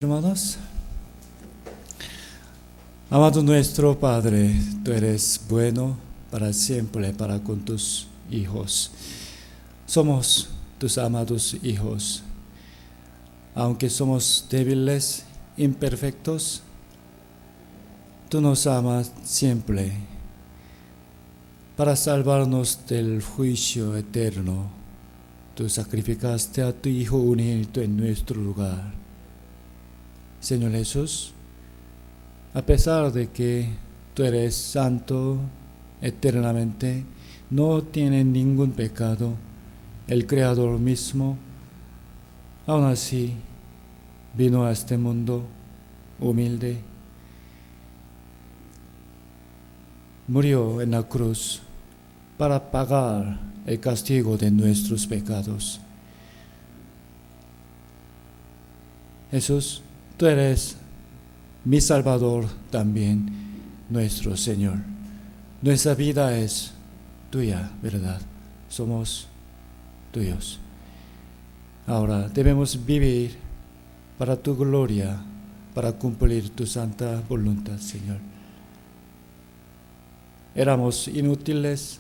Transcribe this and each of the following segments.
Hermanos, amado nuestro Padre, tú eres bueno para siempre, para con tus hijos. Somos tus amados hijos. Aunque somos débiles, imperfectos, tú nos amas siempre para salvarnos del juicio eterno. Tú sacrificaste a tu Hijo unigénito en nuestro lugar. Señor Jesús, a pesar de que tú eres santo eternamente, no tienes ningún pecado, el Creador mismo, aún así vino a este mundo humilde, murió en la cruz para pagar el castigo de nuestros pecados. Jesús, tú eres mi Salvador también, nuestro Señor. Nuestra vida es tuya, ¿verdad? Somos tuyos. Ahora debemos vivir para tu gloria, para cumplir tu santa voluntad, Señor. Éramos inútiles,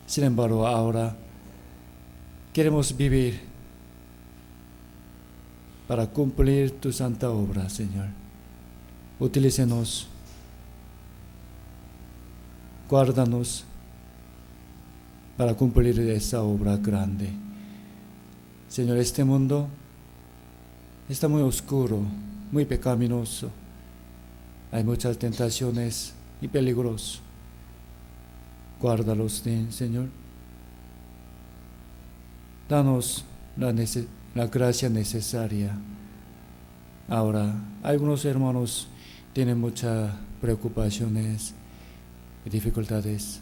sin embargo ahora queremos vivir para cumplir tu santa obra, Señor. Utilícenos, guárdanos para cumplir esa obra grande. Señor, este mundo está muy oscuro, muy pecaminoso. Hay muchas tentaciones y peligros. Guárdalos, Señor. Danos la gracia necesaria. Ahora, algunos hermanos tienen muchas preocupaciones y dificultades.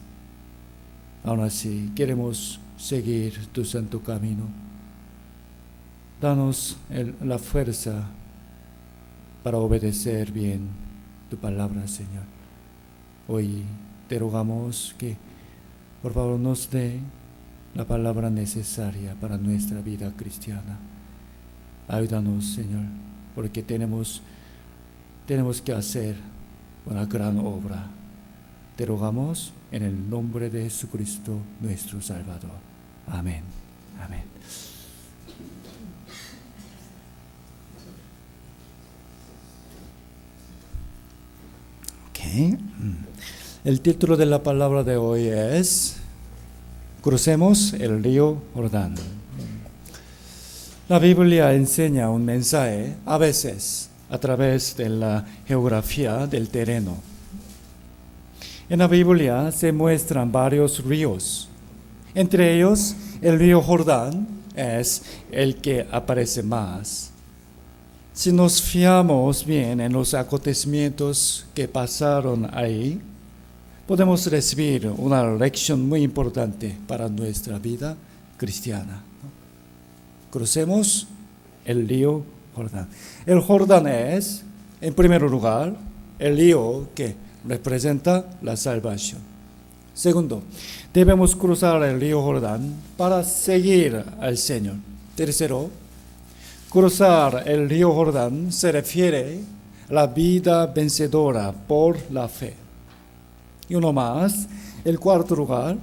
Aún así, queremos seguir tu santo camino. Danos la fuerza para obedecer bien tu palabra, Señor. Hoy te rogamos que por favor nos dé la palabra necesaria para nuestra vida cristiana. Ayúdanos, Señor, porque tenemos que hacer una gran obra. Te rogamos en el nombre de Jesucristo, nuestro Salvador. Amén. Amén. Okay. El título de la palabra de hoy es Crucemos el río Jordán. La Biblia enseña un mensaje, a veces, a través de la geografía del terreno. En la Biblia se muestran varios ríos. Entre ellos, el río Jordán es el que aparece más. Si nos fijamos bien en los acontecimientos que pasaron ahí, podemos recibir una lección muy importante para nuestra vida cristiana. Crucemos el río Jordán. El Jordán es, en primer lugar, el río que representa la salvación. Segundo, debemos cruzar el río Jordán para seguir al Señor. Tercero, cruzar el río Jordán se refiere a la vida vencedora por la fe. Y uno más, el cuarto lugar,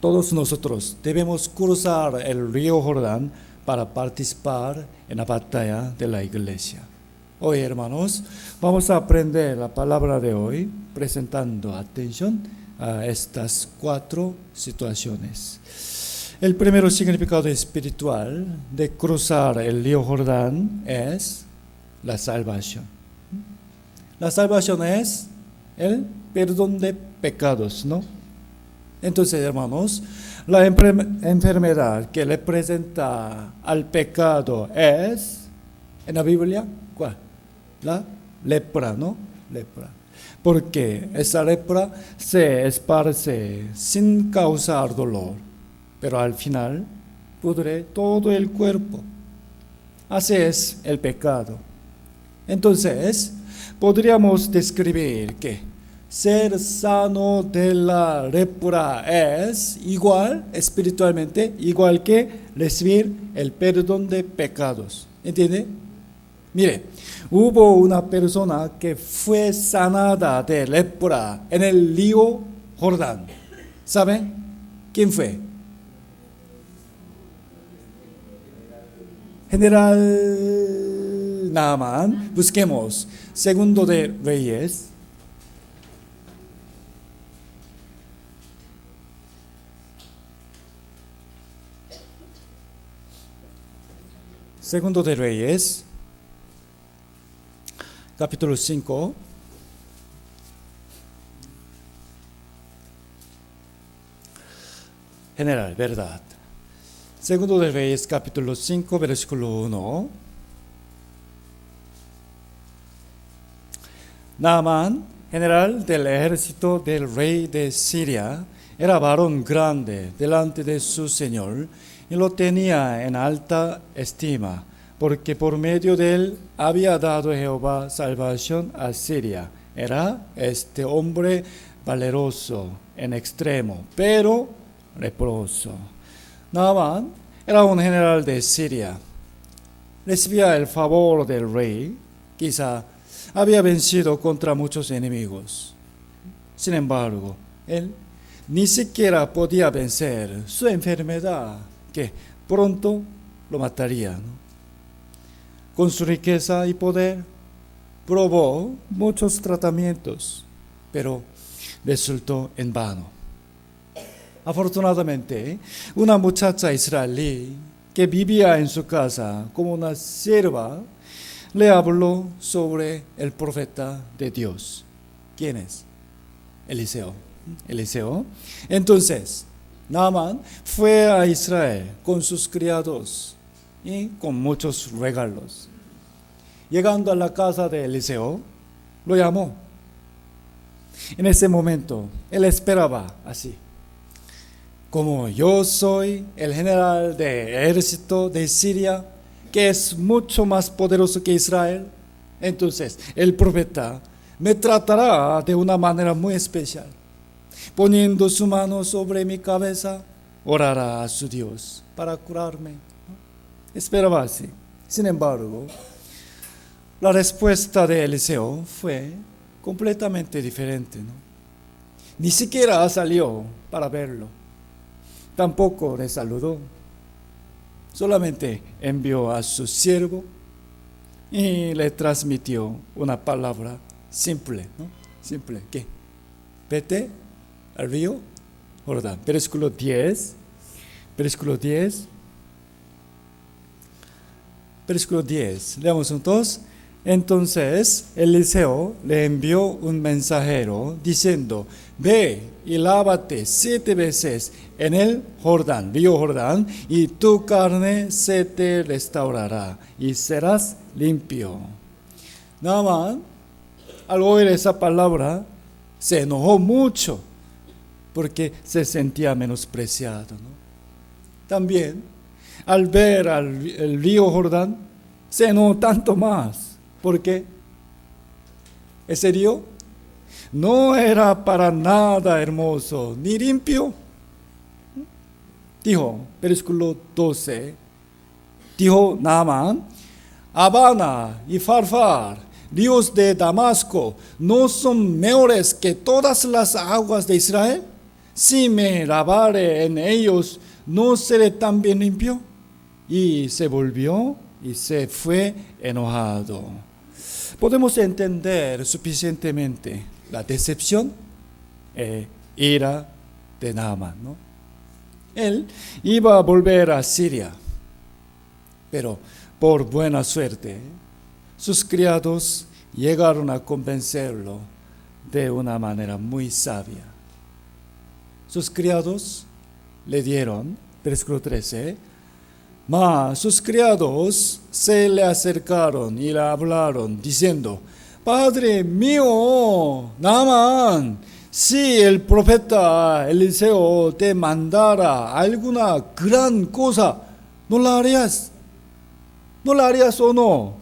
todos nosotros debemos cruzar el río Jordán para participar en la batalla de la iglesia. Hoy, hermanos, vamos a aprender la palabra de hoy presentando atención a estas 4 situaciones. El primer significado espiritual de cruzar el río Jordán es la salvación. La salvación es el perdón de pecados, ¿no? Entonces, hermanos, la enfermedad que representa al pecado es, en la Biblia, ¿cuál? La lepra, ¿no? Lepra. Porque esa lepra se esparce sin causar dolor, pero al final pudre todo el cuerpo. Así es el pecado. Entonces, podríamos describir que ser sano de la lepra es igual, espiritualmente, igual que recibir el perdón de pecados. ¿Entiende? Mire, hubo una persona que fue sanada de lepra en el río Jordán. ¿Saben quién fue? General Naamán. Busquemos. Segundo de Reyes. Segundo de Reyes, capítulo 5. General, verdad. Segundo de Reyes, capítulo 5, versículo 1. Naamán, general del ejército del rey de Siria, era varón grande delante de su señor y lo tenía en alta estima, porque por medio de él había dado Jehová salvación a Siria. Era este hombre valeroso en extremo, pero leproso. Naamán era un general de Siria. Recibía el favor del rey. Quizá había vencido contra muchos enemigos. Sin embargo, él ni siquiera podía vencer su enfermedad, que pronto lo mataría, ¿no? Con su riqueza y poder, probó muchos tratamientos, pero resultó en vano. Afortunadamente, una muchacha israelí que vivía en su casa como una sierva le habló sobre el profeta de Dios. ¿Quién es? Eliseo. Entonces, Naamán fue a Israel con sus criados y con muchos regalos. Llegando a la casa de Eliseo, lo llamó. En ese momento, él esperaba así: como yo soy el general del ejército de Siria, que es mucho más poderoso que Israel, entonces el profeta me tratará de una manera muy especial. Poniendo su mano sobre mi cabeza, orará a su Dios para curarme. Esperaba así. Sin embargo, la respuesta de Eliseo fue completamente diferente, ¿no? Ni siquiera salió para verlo. Tampoco le saludó. Solamente envió a su siervo y le transmitió una palabra simple, ¿no? Simple, ¿qué? Vete al río Jordán. Versículo 10. Versículo 10. Versículo 10. Leamos juntos. Entonces Eliseo le envió un mensajero diciendo: ve y lávate 7 veces en el Jordán, río Jordán, y tu carne se te restaurará y serás limpio. Naamán, al oír esa palabra, se enojó mucho porque se sentía menospreciado, ¿no? También, al ver el río Jordán, se enojó tanto más porque ese río no era para nada hermoso ni limpio. Dijo, versículo 12, dijo Naamán: Abana y Farfar, ríos de Damasco, ¿no son mejores que todas las aguas de Israel? Si me lavare en ellos, ¿no seré también limpio? Y se volvió y se fue enojado. Podemos entender suficientemente la decepción e ira de Naamán, ¿no? Él iba a volver a Siria, pero por buena suerte, sus criados llegaron a convencerlo de una manera muy sabia. Sus criados le dieron, versículo 13, mas sus criados se le acercaron y le hablaron, diciendo: Padre mío, Naamán, si el profeta Eliseo te mandara alguna gran cosa, ¿no la harías? ¿No la harías o no?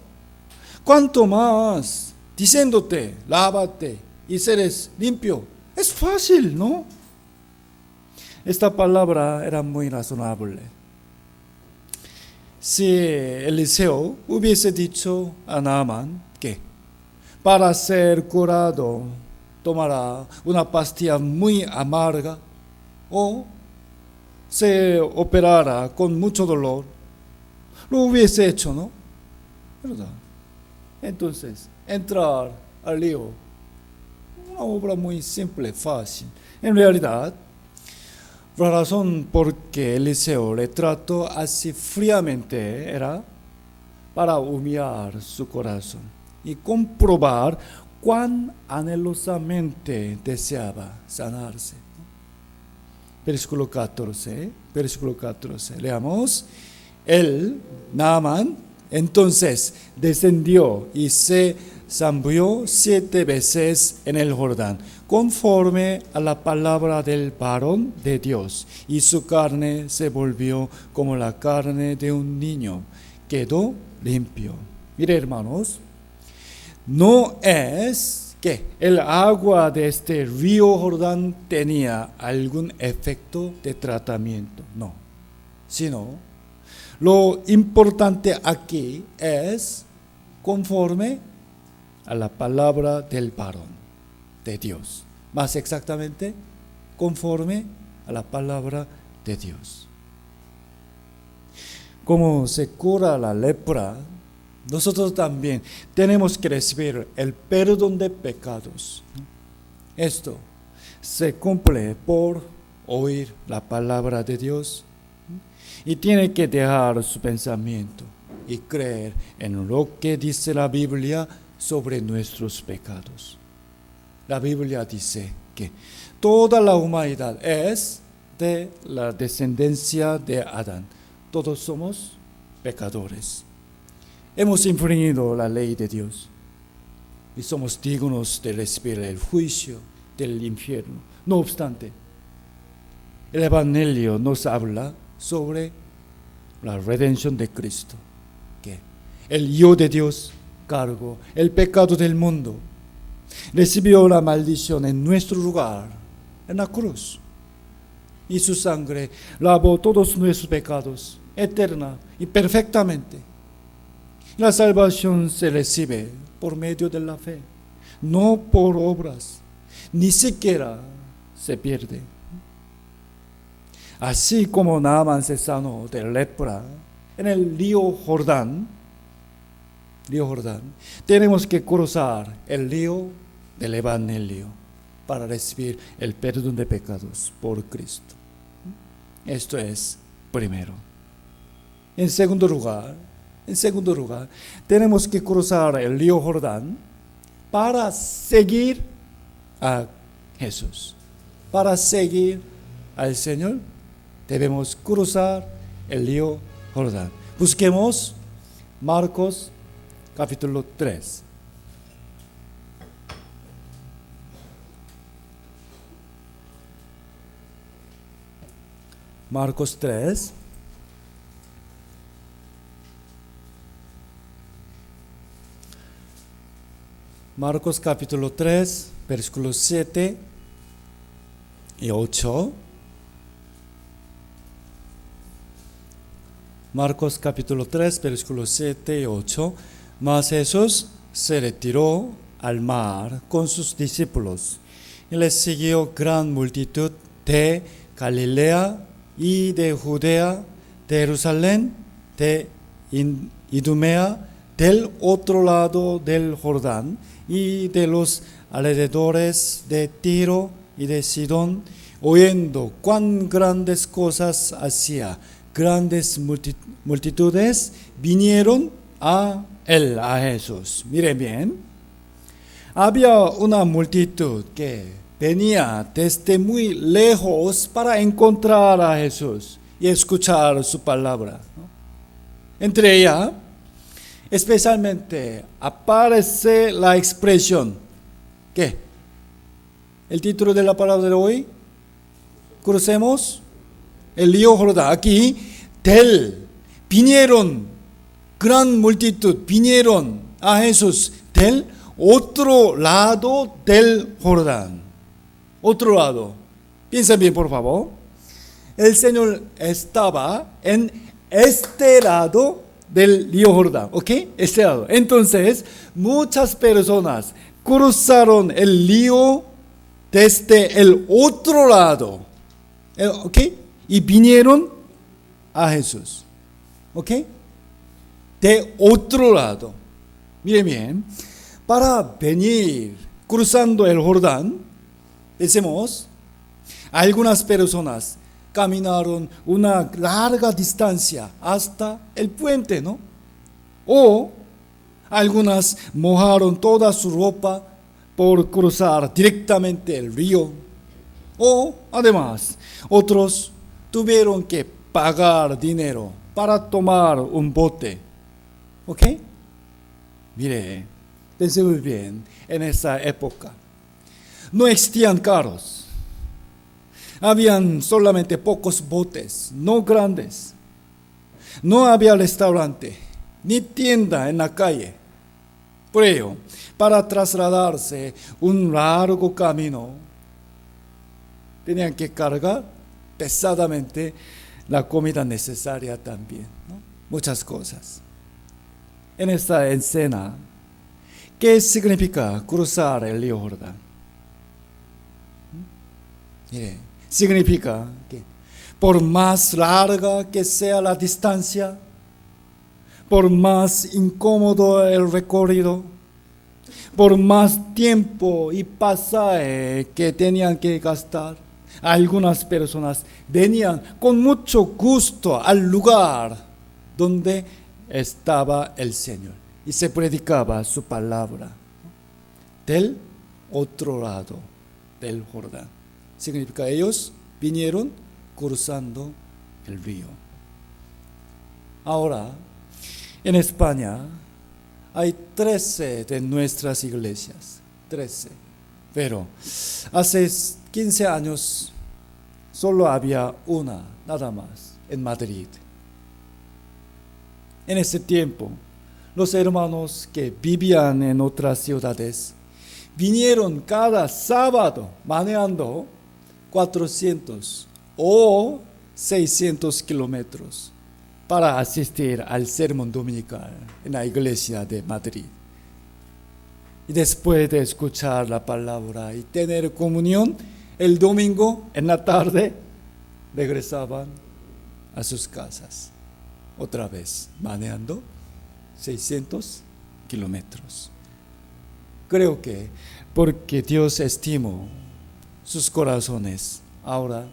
¿Cuánto más diciéndote: lávate y seres limpio? Es fácil, ¿no? Esta palabra era muy razonable. si Eliseo hubiese dicho a Naamán que para ser curado tomará una pastilla muy amarga o se operara con mucho dolor, lo hubiese hecho, ¿no? ¿Verdad? Entonces, entrar al lío, una obra muy simple, fácil. En realidad, la razón por que Eliseo le trató así fríamente era para humillar su corazón y comprobar cuán anhelosamente deseaba sanarse. Versículo 14, leamos. Él, Naamán, entonces descendió y se zambulló 7 veces en el Jordán, conforme a la palabra del varón de Dios, y su carne se volvió como la carne de un niño, quedó limpio. Mire, hermanos, no es que el agua de este río Jordán tenía algún efecto de tratamiento, no, sino lo importante aquí es conforme a la palabra del varón de Dios. Más exactamente, conforme a la palabra de Dios. Como se cura la lepra, nosotros también tenemos que recibir el perdón de pecados. Esto se cumple por oír la palabra de Dios y tiene que dejar su pensamiento y creer en lo que dice la Biblia sobre nuestros pecados. La Biblia dice que toda la humanidad es de la descendencia de Adán. Todos somos pecadores. Hemos infringido la ley de Dios y somos dignos de recibir el juicio del infierno. No obstante, el Evangelio nos habla sobre la redención de Cristo, que el Hijo de Dios cargó el pecado del mundo, recibió la maldición en nuestro lugar, en la cruz, y su sangre lavó todos nuestros pecados, eterna y perfectamente. La salvación se recibe por medio de la fe, no por obras, ni siquiera se pierde. Así como Naamán se sanó de lepra en el río Jordán, tenemos que cruzar el río del Evangelio para recibir el perdón de pecados por Cristo. Esto es primero. En segundo lugar, tenemos que cruzar el río Jordán para seguir a Jesús. Para seguir al Señor, debemos cruzar el río Jordán. Busquemos Marcos capítulo 3. Marcos 3. Marcos capítulo 3, versículos 7 y 8. Marcos capítulo 3, versículos 7 y 8. Mas Jesús se retiró al mar con sus discípulos y les siguió gran multitud de Galilea y de Judea, de Jerusalén, de Idumea, del otro lado del Jordán y de los alrededores de Tiro y de Sidón, oyendo cuán grandes cosas hacía. Grandes multitudes vinieron a él, a Jesús. Miren bien, había una multitud que venía desde muy lejos para encontrar a Jesús y escuchar su palabra, ¿no? Entre ellas, especialmente aparece la expresión, ¿qué? El título de la palabra de hoy, crucemos el río Jordán. Aquí, vinieron, gran multitud, vinieron a Jesús del otro lado del Jordán. Otro lado. Piensa bien, por favor. El Señor estaba en este lado del río Jordán, ¿ok? Este lado. Entonces, muchas personas cruzaron el río desde el otro lado, ¿ok? Y vinieron a Jesús, ¿ok? De otro lado. Miren bien, para venir cruzando el Jordán, decimos, algunas personas caminaron una larga distancia hasta el puente, ¿no? O algunas mojaron toda su ropa por cruzar directamente el río. O además, otros tuvieron que pagar dinero para tomar un bote. ¿Ok? Mire, pensemos bien, en esa época no existían carros. Habían solamente pocos botes, no grandes. No había restaurante, ni tienda en la calle. Por ello, para trasladarse un largo camino, tenían que cargar pesadamente la comida necesaria también, ¿no? Muchas cosas. En esta escena, ¿qué significa cruzar el río Jordán? Mire, significa que por más larga que sea la distancia, por más incómodo el recorrido, por más tiempo y pasaje que tenían que gastar, algunas personas venían con mucho gusto al lugar donde estaba el Señor y se predicaba su palabra del otro lado del Jordán. Significa ellos vinieron cruzando el río. Ahora, en España hay 13 de nuestras iglesias, 13. Pero hace 15 años solo había una, nada más, en Madrid. En ese tiempo, los hermanos que vivían en otras ciudades vinieron cada sábado manejando 400 o 600 kilómetros para asistir al sermón dominical en la iglesia de Madrid. Y después de escuchar la palabra y tener comunión, el domingo en la tarde regresaban a sus casas, otra vez manejando 600 kilómetros. Creo que porque Dios estimó sus corazones, ahora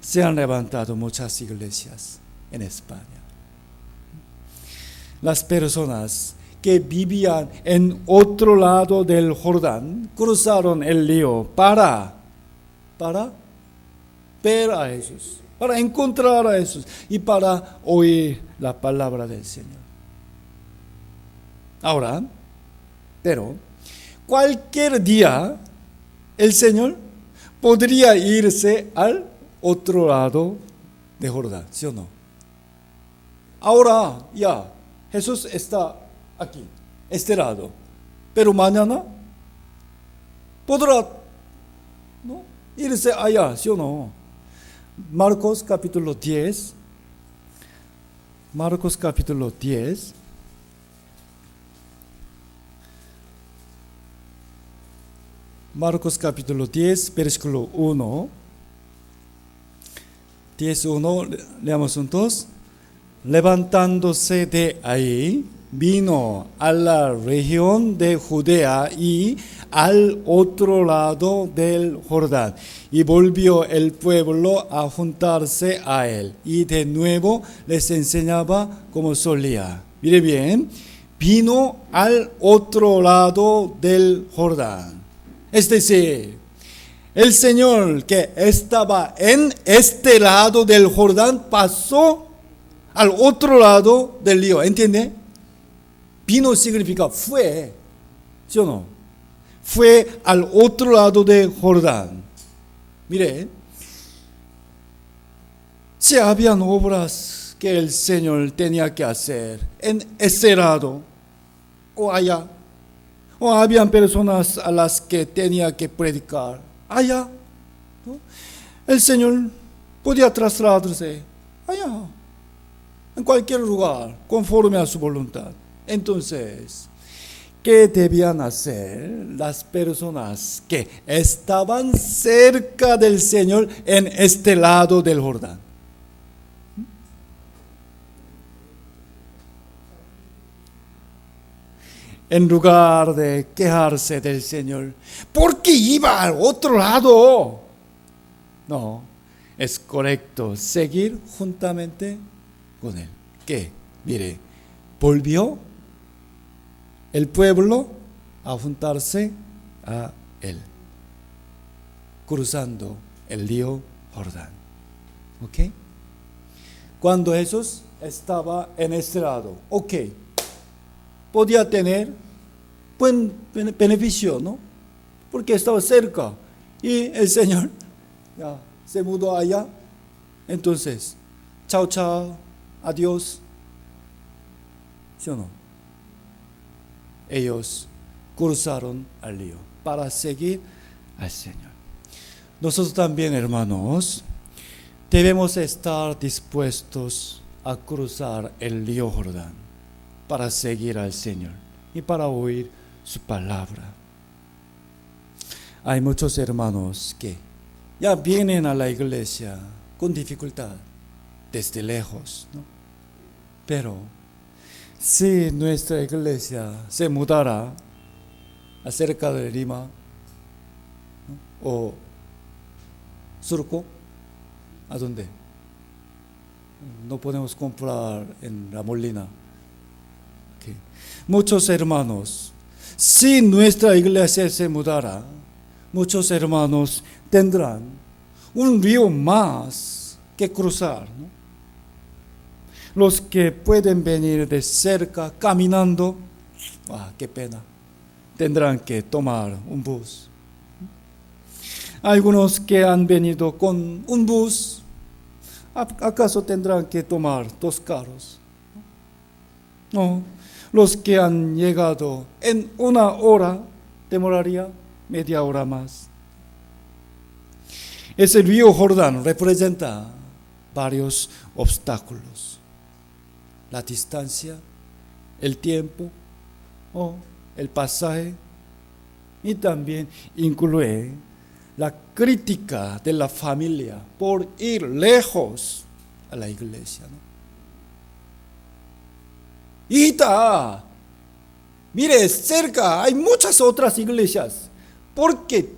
se han levantado muchas iglesias en España. Las personas que vivían en otro lado del Jordán cruzaron el río para ver a Jesús, para encontrar a Jesús y para oír la palabra del Señor. Ahora, pero cualquier día el Señor podría irse al otro lado de Jordán, ¿sí o no? Ahora ya Jesús está aquí, este lado, pero mañana podrá, ¿no?, irse allá, ¿sí o no? Marcos capítulo 10, Marcos capítulo 10, Marcos capítulo 10, versículo 1. 10:1, leamos juntos. Levantándose de ahí, vino a la región de Judea y al otro lado del Jordán, y volvió el pueblo a juntarse a él, y de nuevo les enseñaba como solía. Mire bien, vino al otro lado del Jordán. Es decir, el Señor que estaba en este lado del Jordán pasó al otro lado del río, ¿entiende? Vino significa fue, ¿sí o no? Fue al otro lado de Jordán. Mire, si habían obras que el Señor tenía que hacer en ese lado o allá, o habían personas a las que tenía que predicar allá, ¿no?, el Señor podía trasladarse allá. en cualquier lugar, conforme a su voluntad. Entonces, ¿qué debían hacer las personas que estaban cerca del Señor en este lado del Jordán? En lugar de quejarse del Señor, ¿por qué iba al otro lado? No, es correcto seguir juntamente con Él. ¿Qué? Mire, volvió el pueblo a juntarse a Él, cruzando el río Jordán. ¿Ok? Cuando Jesús estaba en este lado, ok, podía tener buen beneficio, ¿no? Porque estaba cerca y el Señor ya se mudó allá. Entonces, chao, chao, adiós. ¿Sí o no? Ellos cruzaron al río para seguir al Señor. Nosotros también, hermanos, debemos estar dispuestos a cruzar el río Jordán para seguir al Señor y para oír su palabra. Hay muchos hermanos que ya vienen a la iglesia con dificultad, desde lejos, ¿no? Pero si nuestra iglesia se mudara acerca de Lima, ¿no? O Surco, ¿a dónde? No podemos comprar en La Molina. Okay. Muchos hermanos, si nuestra iglesia se mudara, muchos hermanos tendrán un río más que cruzar, ¿no? Los que pueden venir de cerca caminando, qué pena, tendrán que tomar un bus. Algunos que han venido con un bus, ¿acaso tendrán que tomar 2 carros? No, los que han llegado en 1 hora, demoraría media hora más. Ese río Jordán representa varios obstáculos: la distancia, el tiempo o el pasaje, y también incluye la crítica de la familia por ir lejos a la iglesia, ¿no? Hijita, mire, cerca hay muchas otras iglesias. ¿Por qué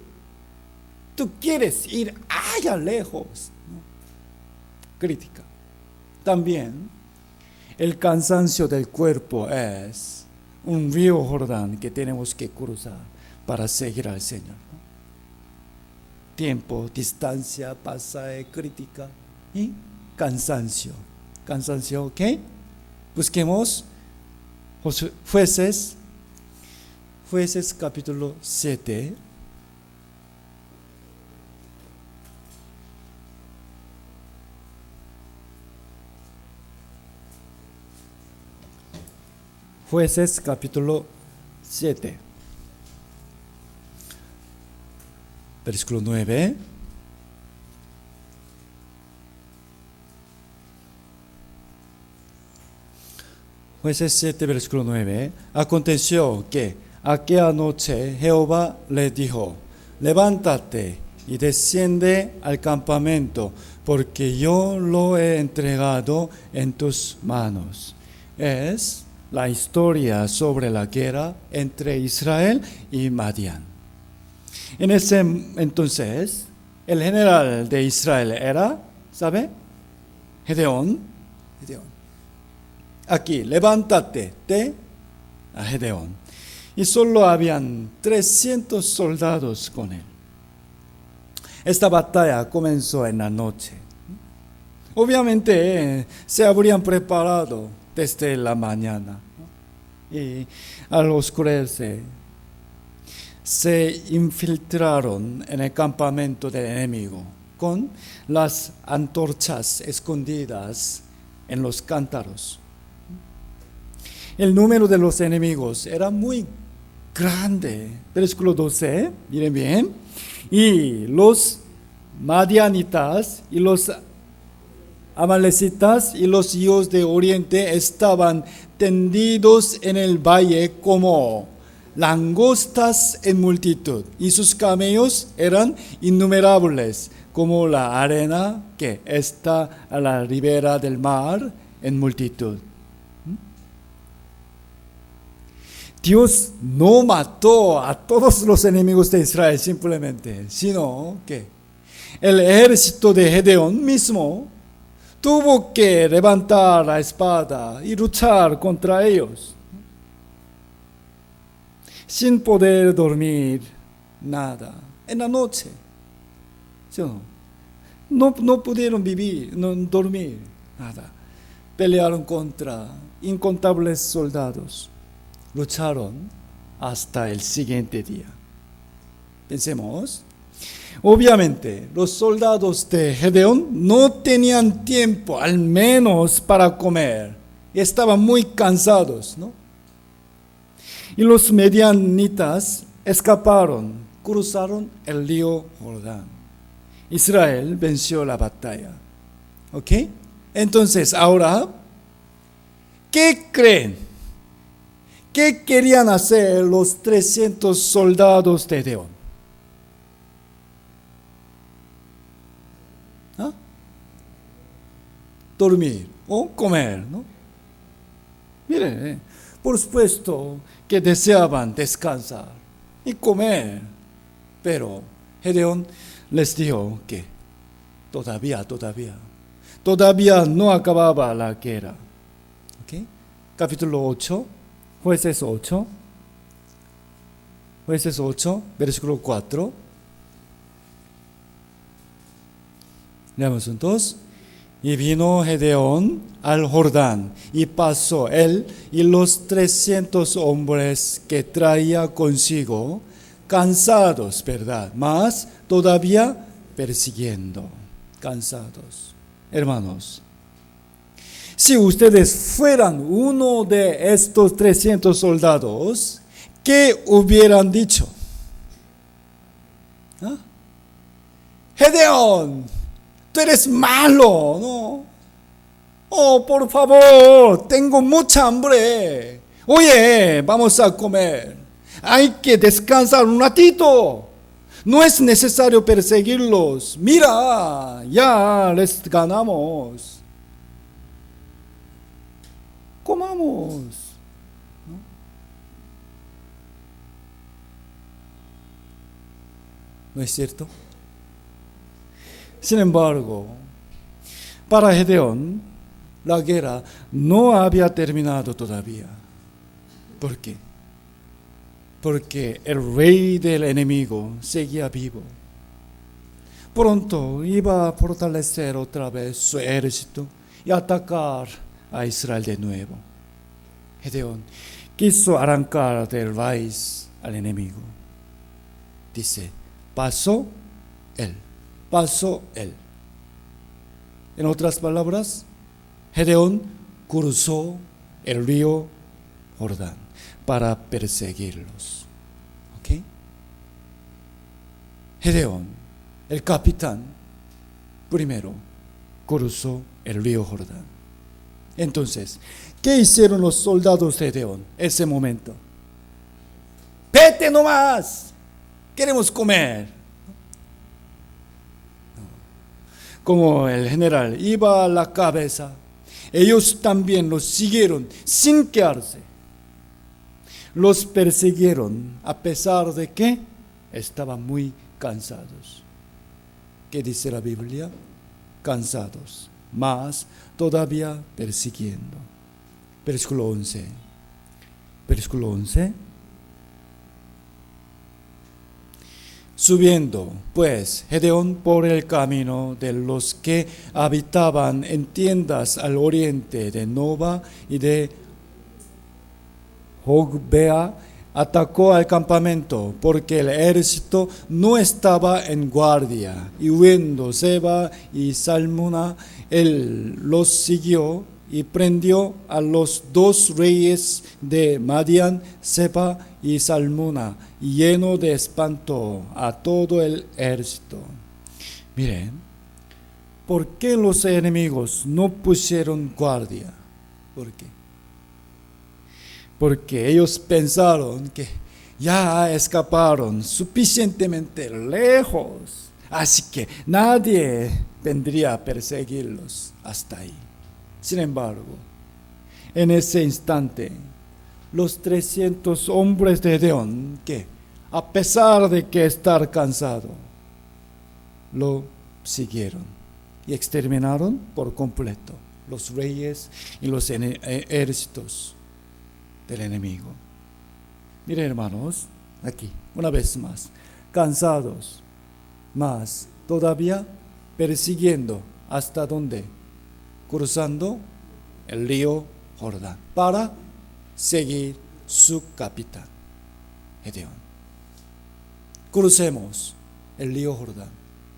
tú quieres ir allá lejos, ¿no? Crítica. También el cansancio del cuerpo es un río Jordán que tenemos que cruzar para seguir al Señor, ¿no? Tiempo, distancia, pasaje, crítica y cansancio. Cansancio, ¿ok? Busquemos Jueces capítulo 7. Jueces capítulo 7, versículo 9. Jueces 7, versículo 9. Aconteció que aquella noche Jehová le dijo: levántate y desciende al campamento, porque yo lo he entregado en tus manos. Es la historia sobre la guerra entre Israel y Madián. En ese entonces, el general de Israel era, ¿sabe? Gedeón. Aquí, levántate a Gedeón. Y solo habían 300 soldados con él. Esta batalla comenzó en la noche. Obviamente se habrían preparado desde la mañana, ¿no? Y al oscurecer se infiltraron en el campamento del enemigo con las antorchas escondidas en los cántaros. El número de los enemigos era muy grande. Versículo 12, miren bien. Y los madianitas y los amalecitas y los hijos de Oriente estaban tendidos en el valle como langostas en multitud, y sus camellos eran innumerables, como la arena que está a la ribera del mar en multitud. Dios no mató a todos los enemigos de Israel simplemente, sino que el ejército de Gedeón mismo tuvo que levantar la espada y luchar contra ellos, sin poder dormir nada en la noche. ¿Sí o no? No pudieron vivir, no dormir nada. Pelearon contra incontables soldados. Lucharon hasta el siguiente día. Pensemos. Obviamente, los soldados de Gedeón no tenían tiempo, al menos para comer. Estaban muy cansados, ¿no? Y los medianitas escaparon, cruzaron el río Jordán. Israel venció la batalla. ¿Ok? Entonces, ahora, ¿qué creen? ¿Qué querían hacer los 300 soldados de Gedeón? ¿Ah? Dormir o comer, ¿no? Miren, por supuesto que deseaban descansar y comer, pero Gedeón les dijo que todavía no acababa la guerra. ¿Okay? Capítulo 8, Jueces 8, versículo 4. Leamos juntos. Y vino Gedeón al Jordán, y pasó él y los 300 hombres que traía consigo, cansados, ¿verdad? Mas todavía persiguiendo, cansados. Hermanos, si ustedes fueran uno de estos 300 soldados, ¿qué hubieran dicho? ¿Ah? Gedeón, tú eres malo, ¿no? Oh, por favor, tengo mucha hambre. Oye, vamos a comer. Hay que descansar un ratito. No es necesario perseguirlos. Mira, ya les ganamos. Comamos. ¿No? ¿No es cierto? Sin embargo, para Gedeón, la guerra no había terminado todavía. ¿Por qué? Porque el rey del enemigo seguía vivo. Pronto iba a fortalecer otra vez su ejército y atacar a Israel de nuevo. Gedeón quiso arrancar del raíz al enemigo. Dice, pasó él. En otras palabras, Gedeón cruzó el río Jordán para perseguirlos. ¿Ok? Gedeón, el capitán, primero cruzó el río Jordán. Entonces, ¿qué hicieron los soldados de Gedeón en ese momento? ¡Vete nomás! Queremos comer. Como el general iba a la cabeza, ellos también los siguieron sin quedarse. Los persiguieron a pesar de que estaban muy cansados. ¿Qué dice la Biblia? Cansados, mas todavía persiguiendo. Versículo 11. Subiendo, pues, Gedeón por el camino de los que habitaban en tiendas al oriente de Noba y de Jogbea, atacó al campamento, porque el ejército no estaba en guardia. Y huyendo Seba y Salmuna, él los siguió y prendió a los 2 reyes de Madián, Seba y Salmuna, lleno de espanto a todo el ejército. Miren, ¿Por qué los enemigos no pusieron guardia? ¿Por qué? Porque ellos pensaron que ya escaparon suficientemente lejos, así que nadie vendría a perseguirlos hasta ahí. Sin embargo, en ese instante, los 300 hombres de Gedeón, que a pesar de que estar cansado, lo siguieron y exterminaron por completo los reyes y los ejércitos del enemigo. Miren, hermanos, aquí, una vez más, cansados, más todavía persiguiendo, ¿hasta dónde? Cruzando el río Jordán para seguir su capitán, Gedeón. Crucemos el río Jordán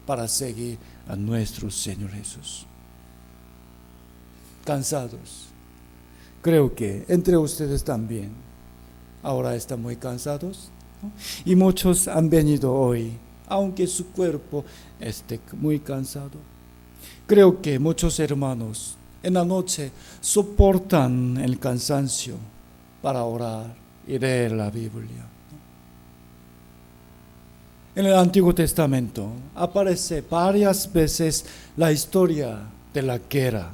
para seguir a nuestro Señor Jesús. Cansados. Creo que entre ustedes también ahora están muy cansados, ¿no? Y muchos han venido hoy, aunque su cuerpo esté muy cansado. Creo que muchos hermanos en la noche soportan el cansancio para orar y leer la Biblia. En el Antiguo Testamento aparece varias veces la historia de la guerra.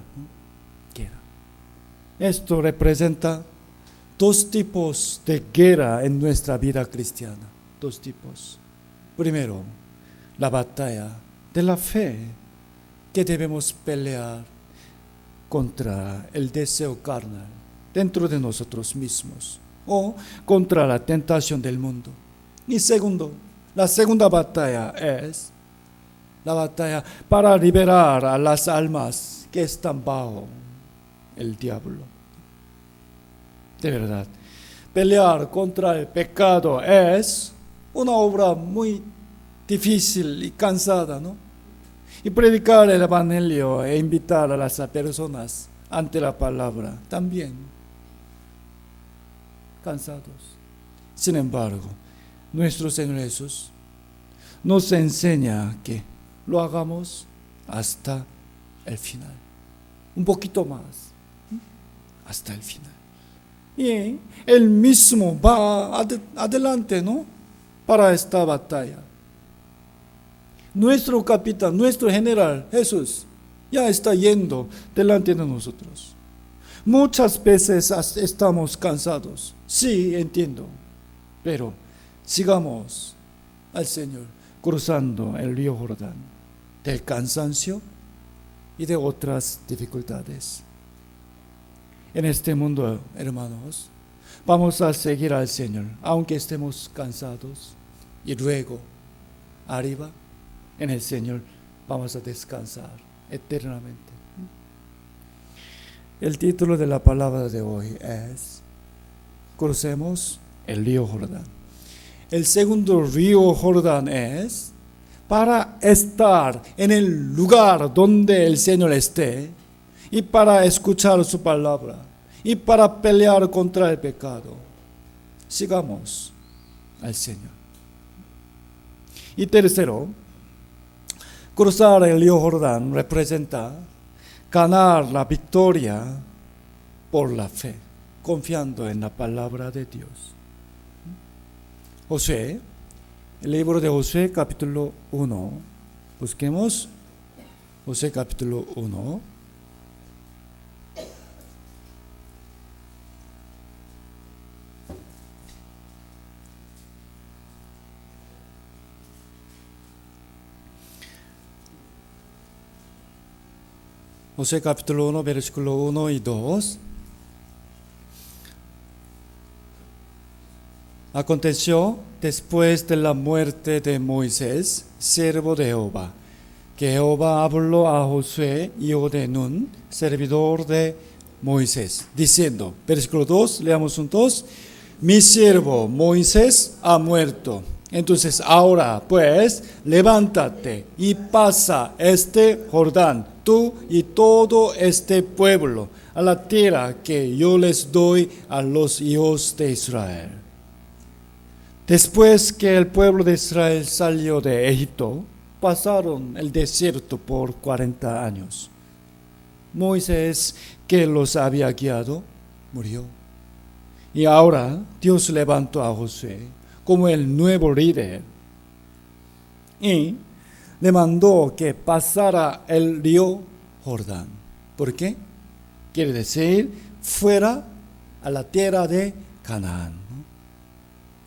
Esto representa dos tipos de guerra en nuestra vida cristiana. Dos tipos. Primero, la batalla de la fe, que debemos pelear contra el deseo carnal dentro de nosotros mismos o contra la tentación del mundo. Y segundo, la segunda batalla es la batalla para liberar a las almas que están bajo el diablo. De verdad, pelear contra el pecado es una obra muy difícil y cansada, ¿no? Y predicar el evangelio e invitar a las personas ante la palabra también cansados. Sin embargo, nuestro Señor Jesús nos enseña que lo hagamos hasta el final, un poquito más, hasta el final. Y Él mismo va adelante, ¿no? Para esta batalla. Nuestro capitán, nuestro general, Jesús, ya está yendo delante de nosotros. Muchas veces estamos cansados, sí, entiendo, pero sigamos al Señor cruzando el río Jordán del cansancio y de otras dificultades. En este mundo, hermanos, vamos a seguir al Señor, aunque estemos cansados, y luego, arriba, en el Señor, vamos a descansar eternamente. El título de la palabra de hoy es Crucemos el río Jordán. El segundo río Jordán es para estar en el lugar donde el Señor esté y para escuchar su palabra y para pelear contra el pecado. Sigamos al Señor. Y tercero, cruzar el río Jordán representa ganar la victoria por la fe, confiando en la palabra de Dios. Josué, el libro de Josué capítulo 1, busquemos Josué capítulo 1. Josué capítulo 1, versículo 1 y 2. Aconteció después de la muerte de Moisés, siervo de Jehová, que Jehová habló a Josué, hijo de Nun, servidor de Moisés, diciendo, versículo 2, leamos juntos, mi siervo Moisés ha muerto. Entonces ahora pues levántate y pasa este Jordán, tú y todo este pueblo, a la tierra que yo les doy a los hijos de Israel. Después que el pueblo de Israel salió de Egipto, pasaron el desierto por 40 años. Moisés, que los había guiado, murió. Y ahora Dios levantó a Josué como el nuevo líder y le mandó que pasara el río Jordán. ¿Por qué? Quiere decir, fuera a la tierra de Canaán.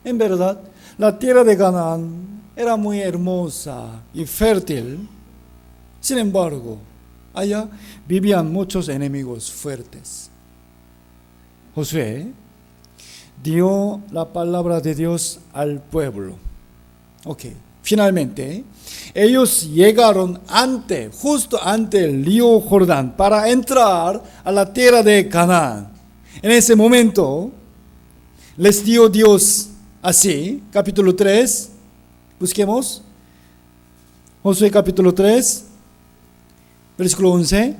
En verdad, la tierra de Canaán era muy hermosa y fértil. Sin embargo, allá vivían muchos enemigos fuertes. Josué dio la palabra de Dios al pueblo. Finalmente, ellos llegaron justo ante el río Jordán para entrar a la tierra de Canaán. En ese momento, les dio Dios así, capítulo 3, busquemos, Josué capítulo 3, versículo 11.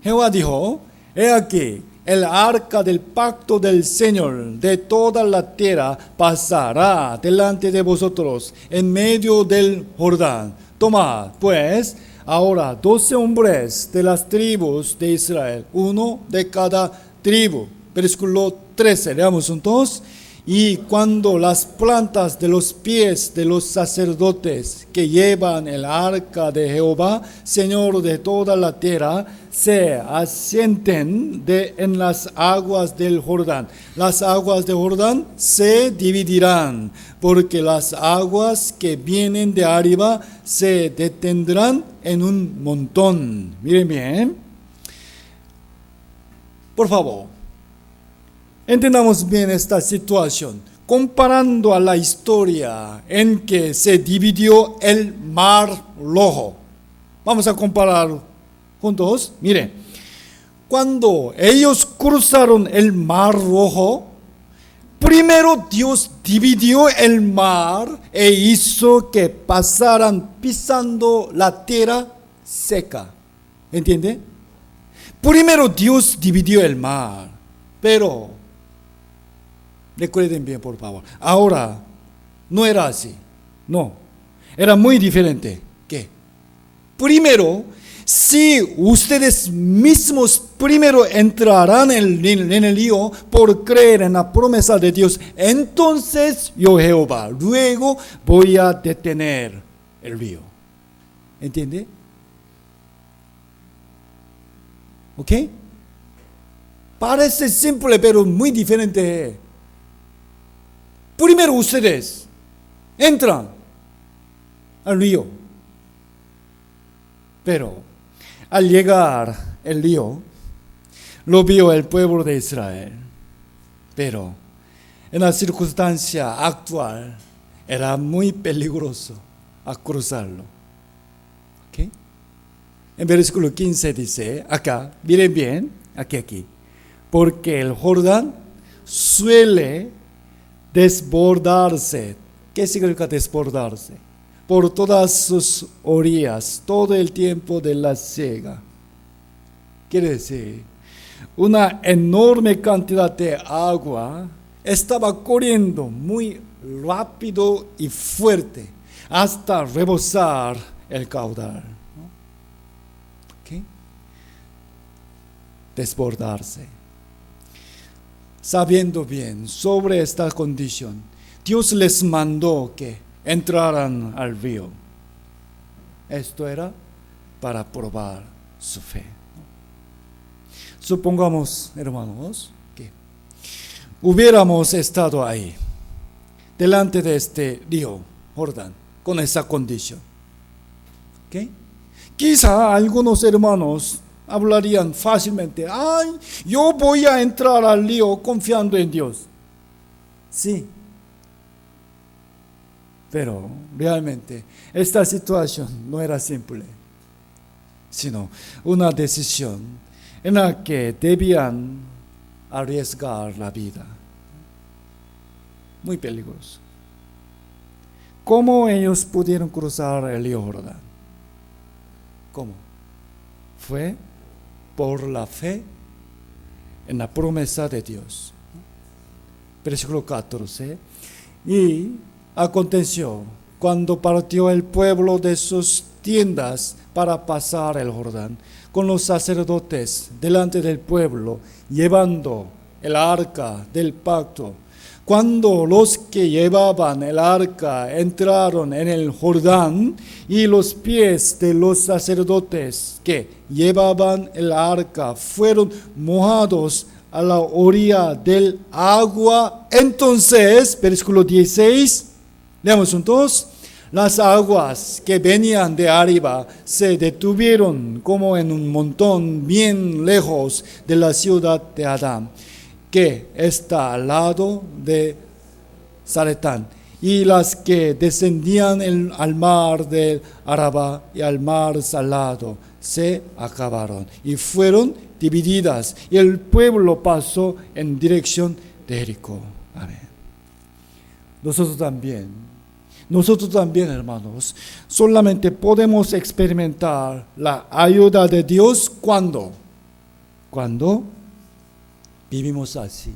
Jehová dijo: he aquí, el arca del pacto del Señor de toda la tierra pasará delante de vosotros en medio del Jordán. Tomad, pues, ahora 12 hombres de las tribus de Israel, uno de cada tribu. Versículo 13, leamos juntos. Y cuando las plantas de los pies de los sacerdotes que llevan el arca de Jehová, Señor de toda la tierra, se asienten en las aguas del Jordán, las aguas de Jordán se dividirán, porque las aguas que vienen de arriba se detendrán en un montón. Miren bien. Por favor, entendamos bien esta situación, comparando a la historia en que se dividió el Mar Rojo. Vamos a comparar juntos. Miren, cuando ellos cruzaron el Mar Rojo, primero Dios dividió el mar e hizo que pasaran pisando la tierra seca. ¿Entiende? Primero Dios dividió el mar, pero recuerden bien, por favor. Ahora, no era así. No. Era muy diferente. ¿Qué? Primero, si ustedes mismos primero entrarán en el río por creer en la promesa de Dios, entonces yo, Jehová, luego voy a detener el río. ¿Entiende? ¿Ok? Parece simple, pero muy diferente. Primero ustedes entran al río, pero al llegar el río, lo vio el pueblo de Israel, pero en la circunstancia actual era muy peligroso a cruzarlo. ¿Okay? En versículo 15 dice, acá, miren bien, aquí, porque el Jordán suele desbordarse. ¿Qué significa desbordarse? Por todas sus orillas, todo el tiempo de la siega. Quiere decir, una enorme cantidad de agua estaba corriendo muy rápido y fuerte hasta rebosar el caudal. ¿Okay? Desbordarse. Sabiendo bien sobre esta condición, Dios les mandó que entraran al río. Esto era para probar su fe. Supongamos, hermanos, que hubiéramos estado ahí, delante de este río Jordán, con esa condición. ¿Okay? Quizá algunos hermanos hablarían fácilmente, yo voy a entrar al río confiando en Dios. Sí. Pero realmente esta situación no era simple, sino una decisión en la que debían arriesgar la vida. Muy peligroso. ¿Cómo ellos pudieron cruzar el río Jordán? ¿Cómo? Fue por la fe en la promesa de Dios. Versículo 14. Y aconteció, cuando partió el pueblo de sus tiendas para pasar el Jordán, con los sacerdotes delante del pueblo, llevando el arca del pacto. Cuando los que llevaban el arca entraron en el Jordán, y los pies de los sacerdotes que llevaban el arca fueron mojados a la orilla del agua, entonces, versículo 16, leamos juntos. Las aguas que venían de arriba se detuvieron como en un montón bien lejos de la ciudad de Adán, que está al lado de Zaretán, y las que descendían al mar del Araba y al mar Salado se acabaron y fueron divididas, y el pueblo pasó en dirección de Jericó. Amén. Nosotros también, hermanos, solamente podemos experimentar la ayuda de Dios cuando vivimos así,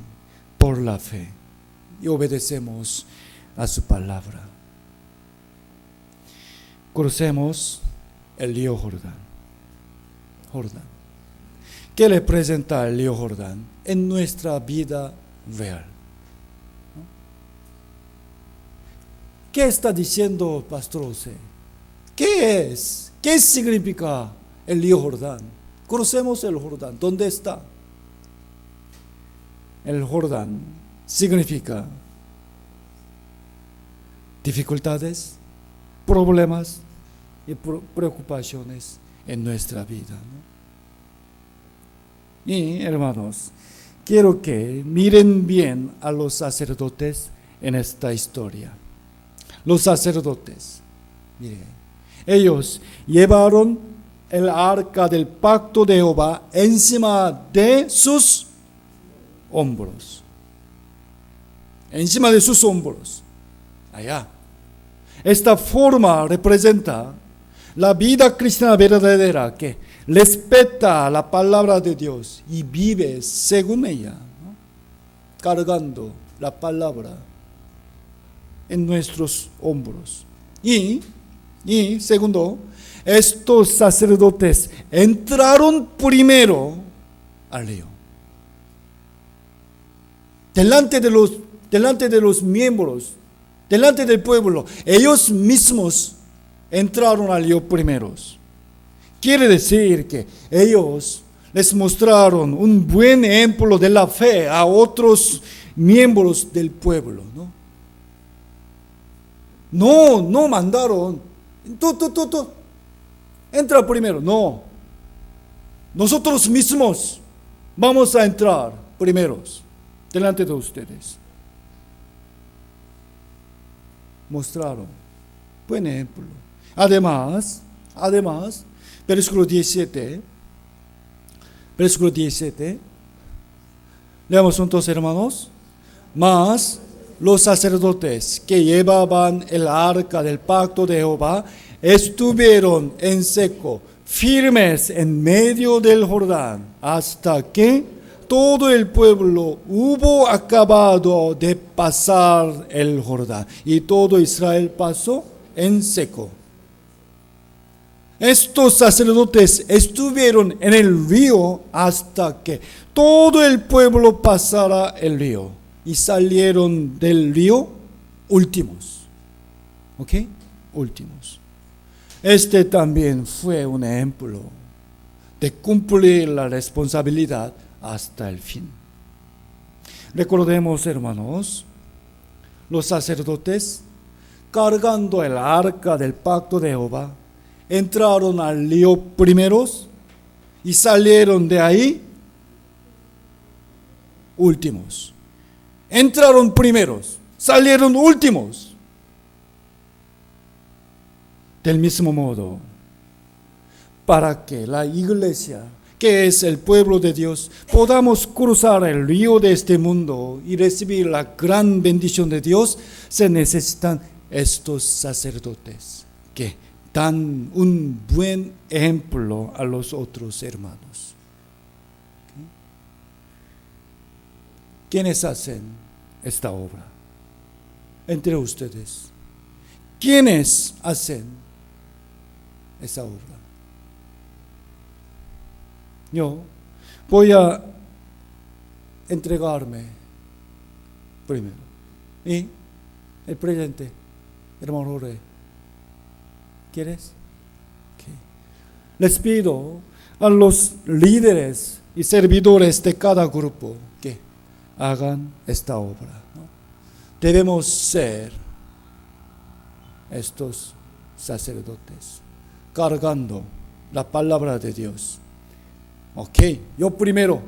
por la fe, y obedecemos a su palabra. Crucemos el río Jordán. ¿Qué representa el río Jordán en nuestra vida real? ¿Qué está diciendo Pastor José? ¿Qué es? ¿Qué significa el río Jordán? Crucemos el Jordán. ¿Dónde está? El Jordán significa dificultades, problemas y preocupaciones en nuestra vida, ¿no? Y hermanos, quiero que miren bien a los sacerdotes en esta historia. Los sacerdotes, miren, ellos llevaron el arca del pacto de Jehová encima de sus hombros. Encima de sus hombros. Allá. Esta forma representa la vida cristiana verdadera que respeta la palabra de Dios y vive según ella, ¿no? Cargando la palabra en nuestros hombros. Y segundo, estos sacerdotes entraron primero al río. Delante de los miembros, delante del pueblo, ellos mismos entraron al río primeros. Quiere decir que ellos les mostraron un buen ejemplo de la fe a otros miembros del pueblo, ¿no? No mandaron, tú, entra primero. No, nosotros mismos vamos a entrar primeros delante de ustedes. Mostraron buen ejemplo. Además, versículo 17, leamos juntos, hermanos. Mas los sacerdotes que llevaban el arca del pacto de Jehová estuvieron en seco, firmes en medio del Jordán, hasta que todo el pueblo hubo acabado de pasar el Jordán, y todo Israel pasó en seco. Estos sacerdotes estuvieron en el río hasta que todo el pueblo pasara el río, y salieron del río últimos. ¿Ok? Últimos. Este también fue un ejemplo de cumplir la responsabilidad hasta el fin. Recordemos, hermanos, los sacerdotes, cargando el arca del pacto de Jehová, entraron al río primeros y salieron de ahí últimos. Entraron primeros, salieron últimos. Del mismo modo, para que la iglesia, que es el pueblo de Dios, podamos cruzar el río de este mundo y recibir la gran bendición de Dios, se necesitan estos sacerdotes que dan un buen ejemplo a los otros hermanos. ¿Quiénes hacen esta obra? Entre ustedes. ¿Quiénes hacen esa obra? Yo voy a entregarme primero. Y el presidente, hermano Jorge, ¿quieres? Okay. Les pido a los líderes y servidores de cada grupo que hagan esta obra, ¿no? Debemos ser estos sacerdotes cargando la palabra de Dios. Ok, yo primero.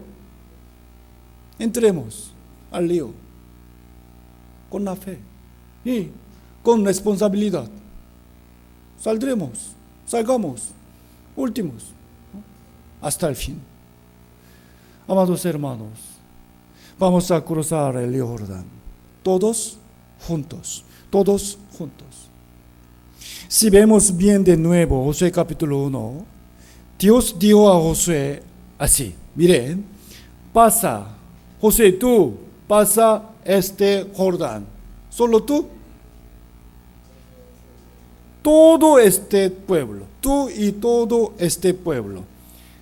Entremos al lío con la fe y con responsabilidad. Salgamos últimos, ¿no? Hasta el fin. Amados hermanos, vamos a cruzar el río Jordán, todos juntos. Si vemos bien de nuevo Josué capítulo 1, Dios dijo a Josué así: miren, pasa, Josué, tú pasa este Jordán, solo tú. Todo este pueblo, tú y todo este pueblo.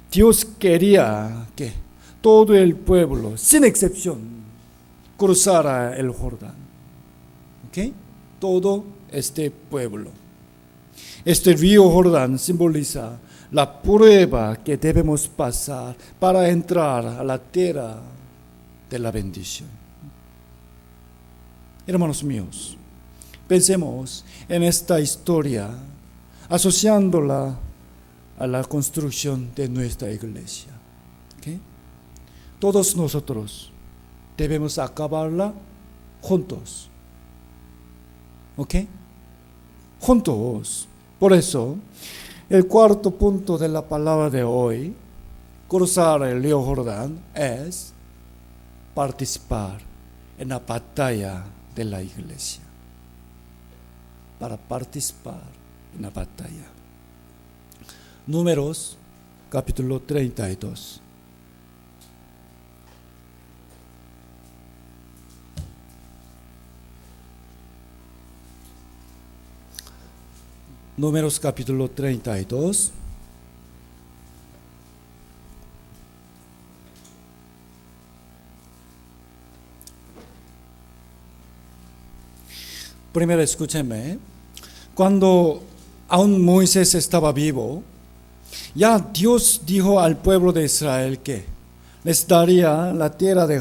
Dios quería que todo el pueblo, sin excepción, cruzara el Jordán. ¿Ok? Todo este pueblo. Este río Jordán simboliza la prueba que debemos pasar para entrar a la tierra de la bendición. Hermanos míos, pensemos en esta historia, asociándola a la construcción de nuestra iglesia. ¿Okay? Todos nosotros debemos acabarla juntos. ¿Ok? Juntos. Por eso, el cuarto punto de la palabra de hoy, cruzar el río Jordán, es participar en la batalla de la iglesia. Para participar en la batalla. Números, capítulo 32. Números, capítulo 32. Primero escúchenme. Cuando aún Moisés estaba vivo, ya Dios dijo al pueblo de Israel que les daría la tierra de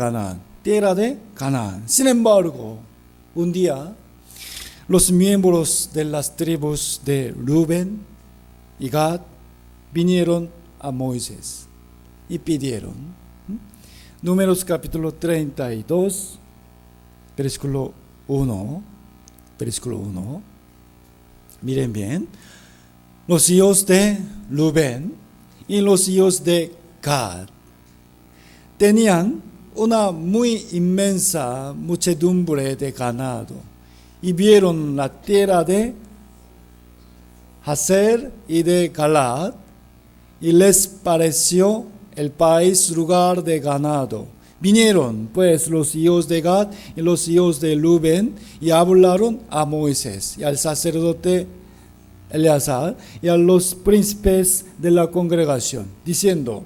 Canaán. Sin embargo, un día los miembros de las tribus de Rubén y Gad vinieron a Moisés y pidieron. Números capítulo 32, versículo 1. Miren bien, los hijos de Rubén y los hijos de Gad tenían una muy inmensa muchedumbre de ganado y vieron la tierra de Jazer y de Galaad y les pareció el país lugar de ganado. Vinieron pues los hijos de Gad y los hijos de Rubén y hablaron a Moisés y al sacerdote Eleazar y a los príncipes de la congregación, diciendo: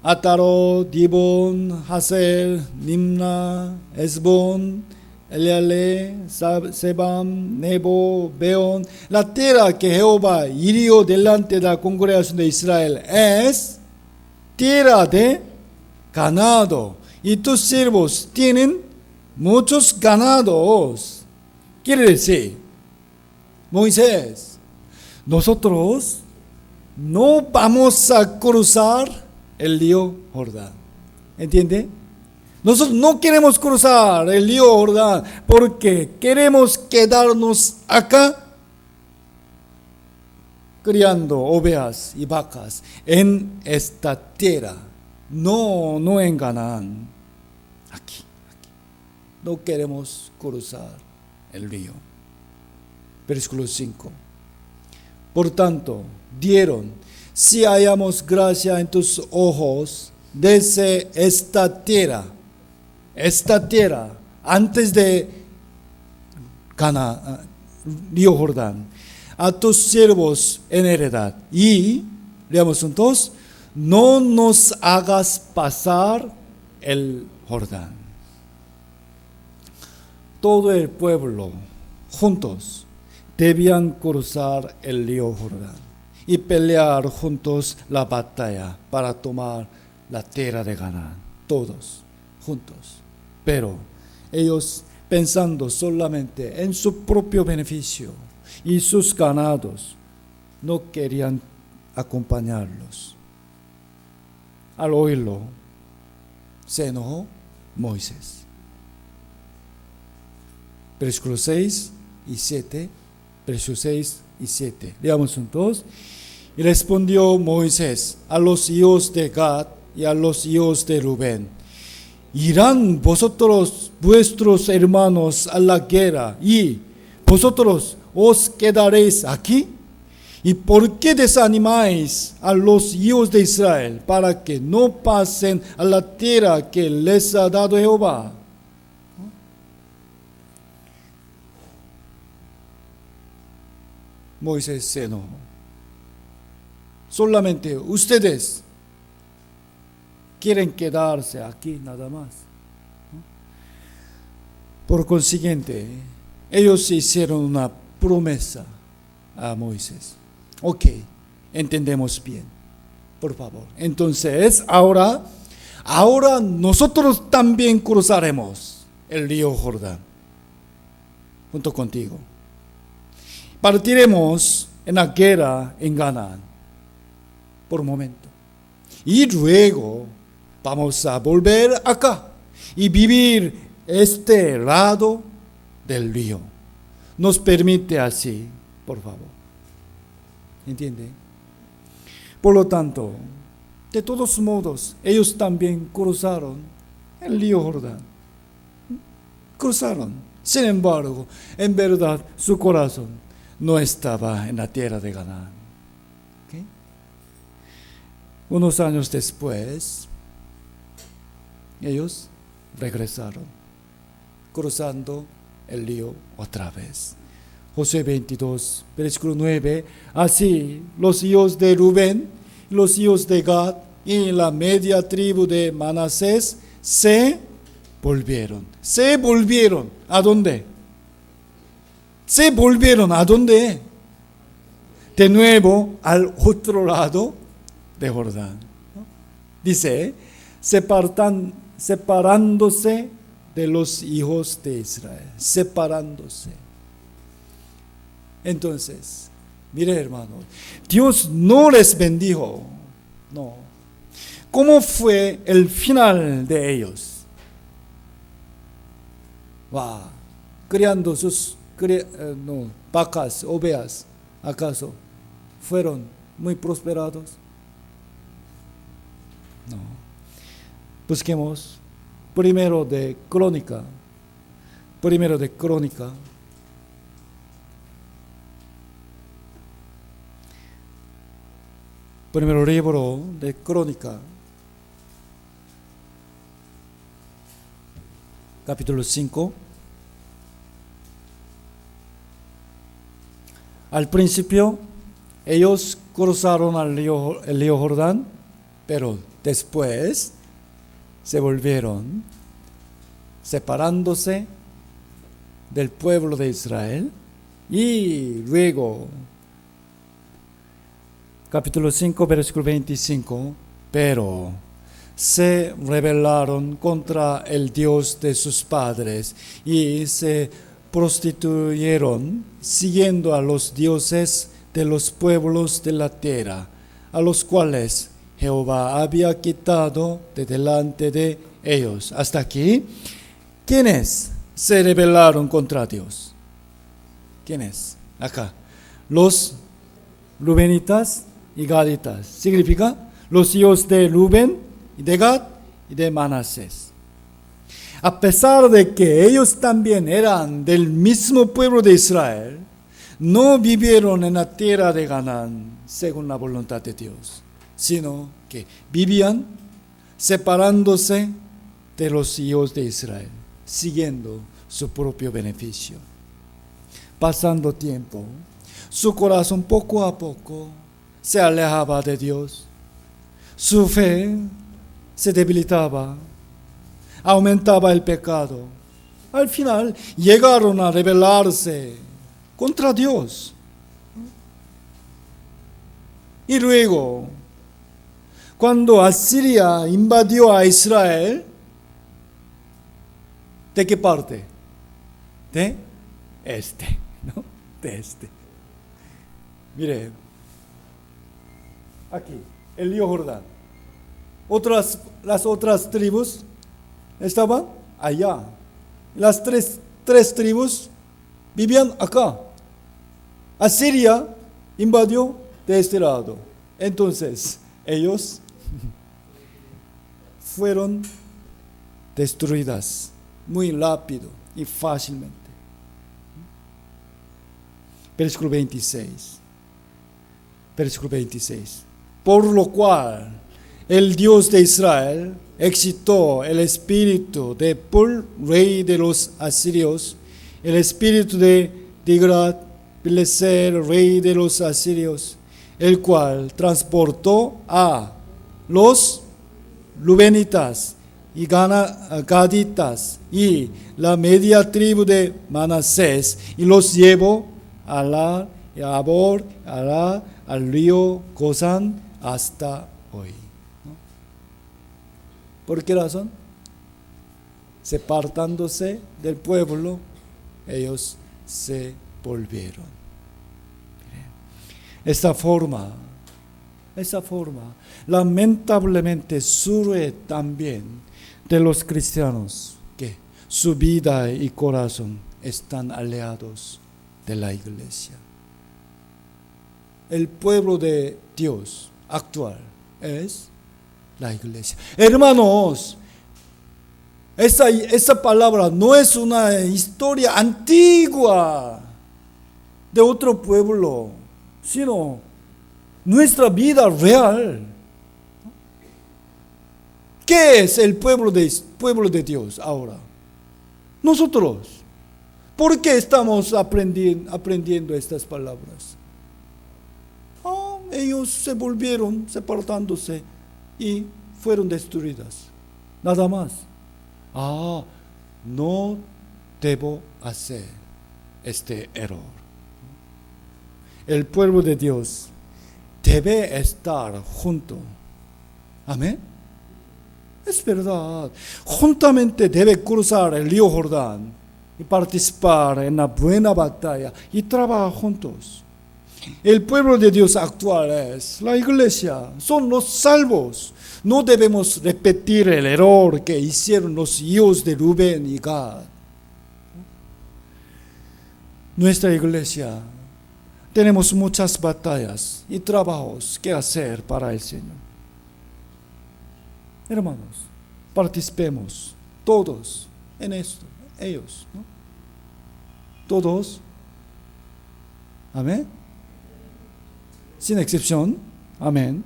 Ataro, Dibón, Hazer, Nimna, Esbón, Eleale, Sebam, Nebo, Beón, la tierra que Jehová hirió delante de la congregación de Israel es tierra de ganado, y tus siervos tienen muchos ganados. Quiere decir, Moisés, nosotros no vamos a cruzar el río Jordán. ¿Entiende? Nosotros no queremos cruzar el río Jordán porque queremos quedarnos acá criando ovejas y vacas en esta tierra. No en Canaán. Aquí. No queremos cruzar el río. Versículo 5. Por tanto, dieron: si hallamos gracia en tus ojos, desde esta tierra, antes de río Jordán, a tus siervos en heredad. Y, leamos juntos, no nos hagas pasar el Jordán. Todo el pueblo juntos debían cruzar el río Jordán y pelear juntos la batalla para tomar la tierra de Canaán, todos juntos. Pero ellos, pensando solamente en su propio beneficio y sus ganados, no querían acompañarlos. Al oírlo, se enojó Moisés. Versículos 6 y 7. Versículos 6 y 7. Leamos juntos. Y respondió Moisés a los hijos de Gad y a los hijos de Rubén: ¿irán vosotros, vuestros hermanos, a la guerra, y vosotros os quedaréis aquí? ¿Y por qué desanimáis a los hijos de Israel para que no pasen a la tierra que les ha dado Jehová? Moisés se enojó. Solamente ustedes quieren quedarse aquí nada más. Por consiguiente, ellos hicieron una promesa a Moisés. Ok, entendemos bien, por favor. Entonces, ahora nosotros también cruzaremos el río Jordán junto contigo. Partiremos en la guerra en Canaán por un momento. Y luego vamos a volver acá y vivir este lado del río. Nos permite así, por favor. ¿Entiende? Por lo tanto, de todos modos, ellos también cruzaron el río Jordán. Cruzaron. Sin embargo, en verdad, su corazón no estaba en la tierra de Canaán. ¿Okay? Unos años después, ellos regresaron, cruzando el río otra vez. Josué 22, versículo 9. Así los hijos de Rubén, los hijos de Gad y la media tribu de Manasés se volvieron. ¿Se volvieron a dónde? Se volvieron a dónde? De nuevo al otro lado de Jordán. Dice, separándose de los hijos de Israel. Separándose. Entonces, mire hermano, Dios no les bendijo. No. ¿Cómo fue el final de ellos? Criando sus vacas, ovejas, ¿acaso fueron muy prosperados? No. Busquemos primero de Crónica. Primero libro de Crónica, capítulo 5. Al principio, ellos cruzaron el río Jordán, pero después se volvieron separándose del pueblo de Israel, y luego capítulo 5, versículo 25, pero se rebelaron contra el Dios de sus padres y se prostituyeron siguiendo a los dioses de los pueblos de la tierra, a los cuales Jehová había quitado de delante de ellos. Hasta aquí. ¿Quiénes se rebelaron contra Dios? ¿Quiénes? Acá. Los rubenitas y gaditas. Significa los hijos de Rubén y de Gad y de Manasés. A pesar de que ellos también eran del mismo pueblo de Israel, no vivieron en la tierra de Canaán según la voluntad de Dios, sino que vivían separándose de los hijos de Israel, siguiendo su propio beneficio. pasando tiempo, su corazón poco a poco se alejaba de Dios. Su fe se debilitaba, aumentaba el pecado. Al final llegaron a rebelarse contra Dios. Y luego, cuando Asiria invadió a Israel, ¿de qué parte? De este, ¿no? De este. Mire, aquí, el río Jordán. Las otras tribus estaban allá. Las tres tribus vivían acá. Asiria invadió de este lado. Entonces, ellos fueron destruidas muy rápido y fácilmente. Versículo 26. Versículo 26. Por lo cual el Dios de Israel excitó el espíritu de Pul, rey de los asirios, el espíritu de Tiglat-Pileser, rey de los asirios, el cual transportó a los Rubenitas y Gaditas y la media tribu de Manasés y los llevó a la Abor, al río Gozán hasta hoy. ¿Por qué razón? Separándose del pueblo, ellos se volvieron. Esta forma, lamentablemente surge también de los cristianos que su vida y corazón están alejados de la iglesia. El pueblo de Dios actual es la iglesia. Hermanos, esa palabra no es una historia antigua de otro pueblo, sino nuestra vida real. ¿Qué es el pueblo de Dios ahora? Nosotros. ¿Por qué estamos aprendiendo estas palabras? Ellos se volvieron separándose y fueron destruidas. Nada más. No debo hacer este error. El pueblo de Dios debe estar junto. Amén. Es verdad. Juntamente debe cruzar el río Jordán y participar en la buena batalla y trabajar juntos. El pueblo de Dios actual es la iglesia, son los salvos. No debemos repetir el error que hicieron los hijos de Rubén y Gad. Nuestra iglesia tenemos muchas batallas y trabajos que hacer para el Señor. Hermanos, participemos todos en esto, ellos, ¿no? Todos. Amén. Sin excepción. Amén.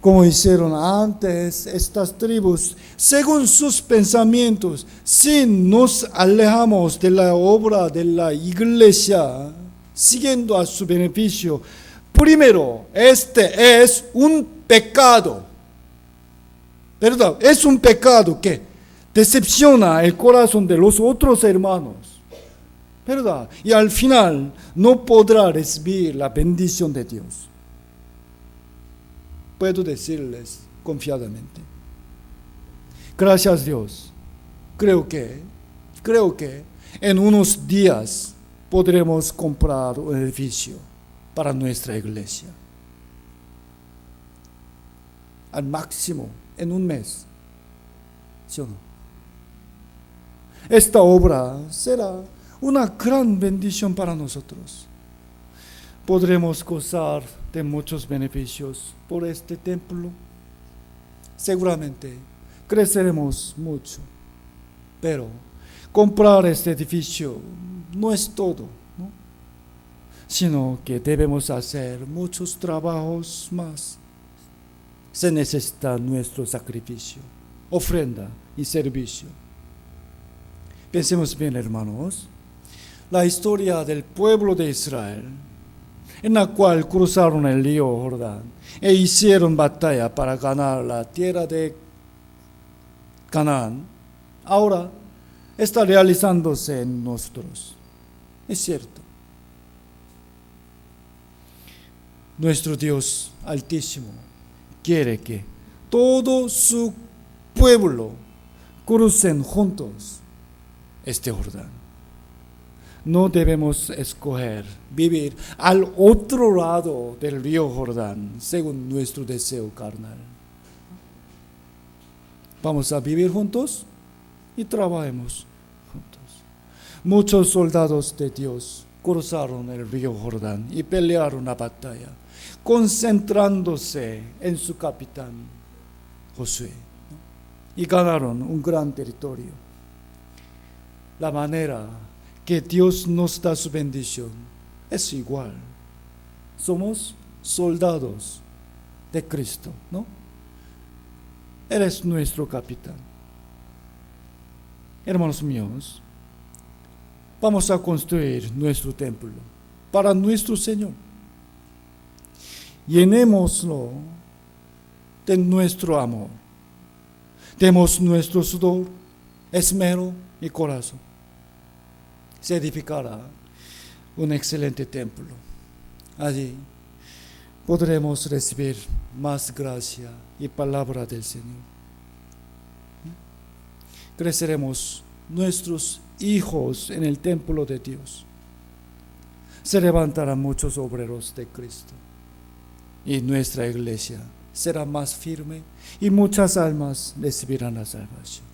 Como hicieron antes estas tribus, según sus pensamientos, si nos alejamos de la obra de la iglesia, siguiendo a su beneficio, primero, este es un pecado. ¿Verdad? Es un pecado que decepciona el corazón de los otros hermanos. ¿Verdad? Y al final no podrá recibir la bendición de Dios. Puedo decirles confiadamente. Gracias a Dios. Creo que en unos días podremos comprar un edificio para nuestra iglesia. Al máximo en un mes. ¿Sí o no? Esta obra será una gran bendición para nosotros. Podremos gozar de muchos beneficios por este templo. Seguramente creceremos mucho. Pero comprar este edificio no es todo, ¿no? Sino que debemos hacer muchos trabajos más. Se necesita nuestro sacrificio, ofrenda y servicio. Pensemos bien, hermanos. la historia del pueblo de Israel, en la cual cruzaron el río Jordán e hicieron batalla para ganar la tierra de Canaán, ahora está realizándose en nosotros. Es cierto. Nuestro Dios Altísimo quiere que todo su pueblo crucen juntos este Jordán. No debemos escoger vivir al otro lado del río Jordán según nuestro deseo carnal. Vamos a vivir juntos y trabajemos juntos. Muchos soldados de Dios cruzaron el río Jordán y pelearon la batalla, concentrándose en su capitán Josué, y ganaron un gran territorio. La manera que Dios nos da su bendición es igual. Somos soldados de Cristo, ¿no? Él es nuestro capitán. Hermanos míos, vamos a construir nuestro templo para nuestro Señor. Llenémoslo de nuestro amor. Demos nuestro sudor, esmero y corazón. Se edificará un excelente templo. Allí podremos recibir más gracia y palabra del Señor. Creceremos nuestros hijos en el templo de Dios. Se levantarán muchos obreros de Cristo y nuestra iglesia será más firme y muchas almas recibirán la salvación.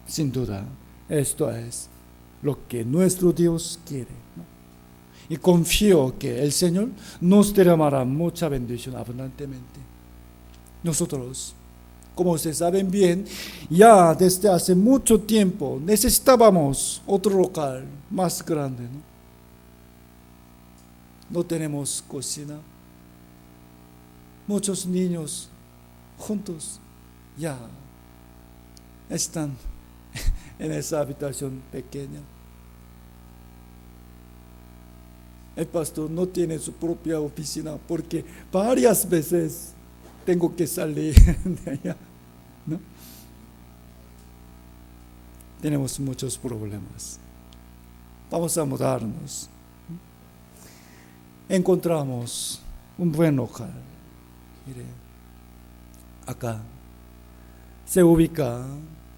Sin duda, esto es lo que nuestro Dios quiere, ¿no? Y confío que el Señor nos derramará mucha bendición abundantemente. Nosotros, como ustedes saben bien, ya desde hace mucho tiempo necesitábamos otro local más grande, ¿no? No tenemos cocina. Muchos niños juntos ya están en esa habitación pequeña. El pastor no tiene su propia oficina porque varias veces tengo que salir de allá, ¿no? Tenemos muchos problemas. Vamos a mudarnos. Encontramos un buen local. Mire, acá se ubica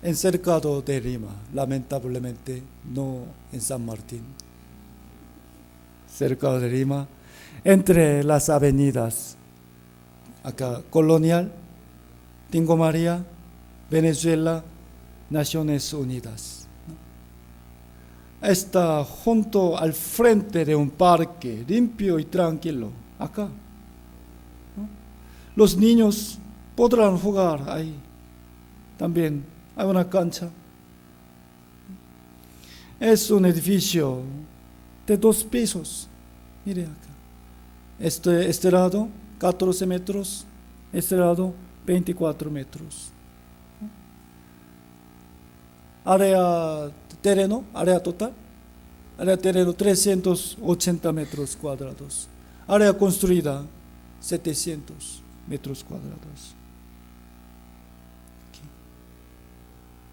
en cercado de Lima, lamentablemente no en San Martín. Cercado de Lima, entre las avenidas acá Colonial, Tingo María, Venezuela, Naciones Unidas. Está junto al frente de un parque limpio y tranquilo, acá, ¿no? Los niños podrán jugar ahí. También hay una cancha. Es un edificio de 2 pisos. Mire acá. Este lado 14 metros, este lado 24 metros. Área total, área terreno 380 metros cuadrados. Área construida 700 metros cuadrados. Aquí.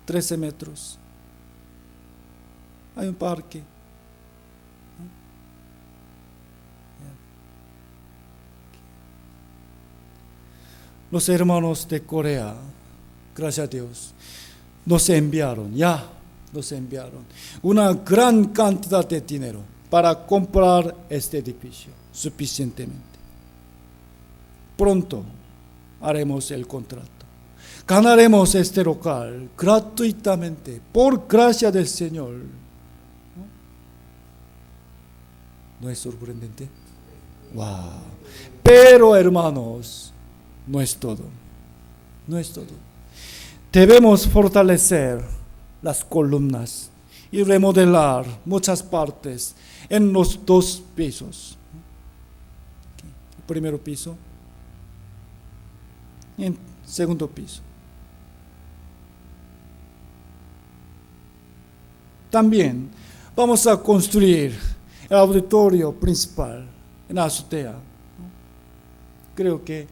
13 metros. Hay un parque. Los hermanos de Corea, gracias a Dios, nos enviaron una gran cantidad de dinero para comprar este edificio suficientemente. Pronto haremos el contrato. Ganaremos este local gratuitamente, por gracia del Señor. ¿No es sorprendente? ¡Wow! Pero hermanos, no es todo. No es todo. Debemos fortalecer las columnas y remodelar muchas partes en los 2 pisos. El primer piso y el segundo piso. También Vamos a construir el auditorio principal en la azotea. Creo que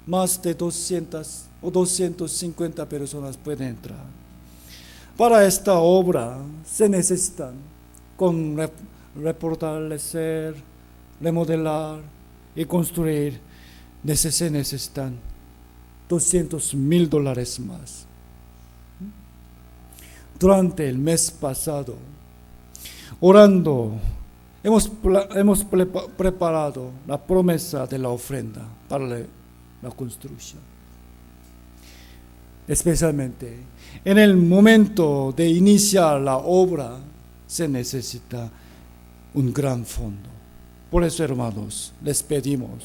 más de 200 o 250 personas pueden entrar. Para esta obra se necesitan con refortalecer, remodelar y construir, se necesitan $200,000 más. Durante el mes pasado, orando, hemos preparado la promesa de la ofrenda para la construcción. Especialmente en el momento de iniciar la obra se necesita un gran fondo. Por eso, hermanos, les pedimos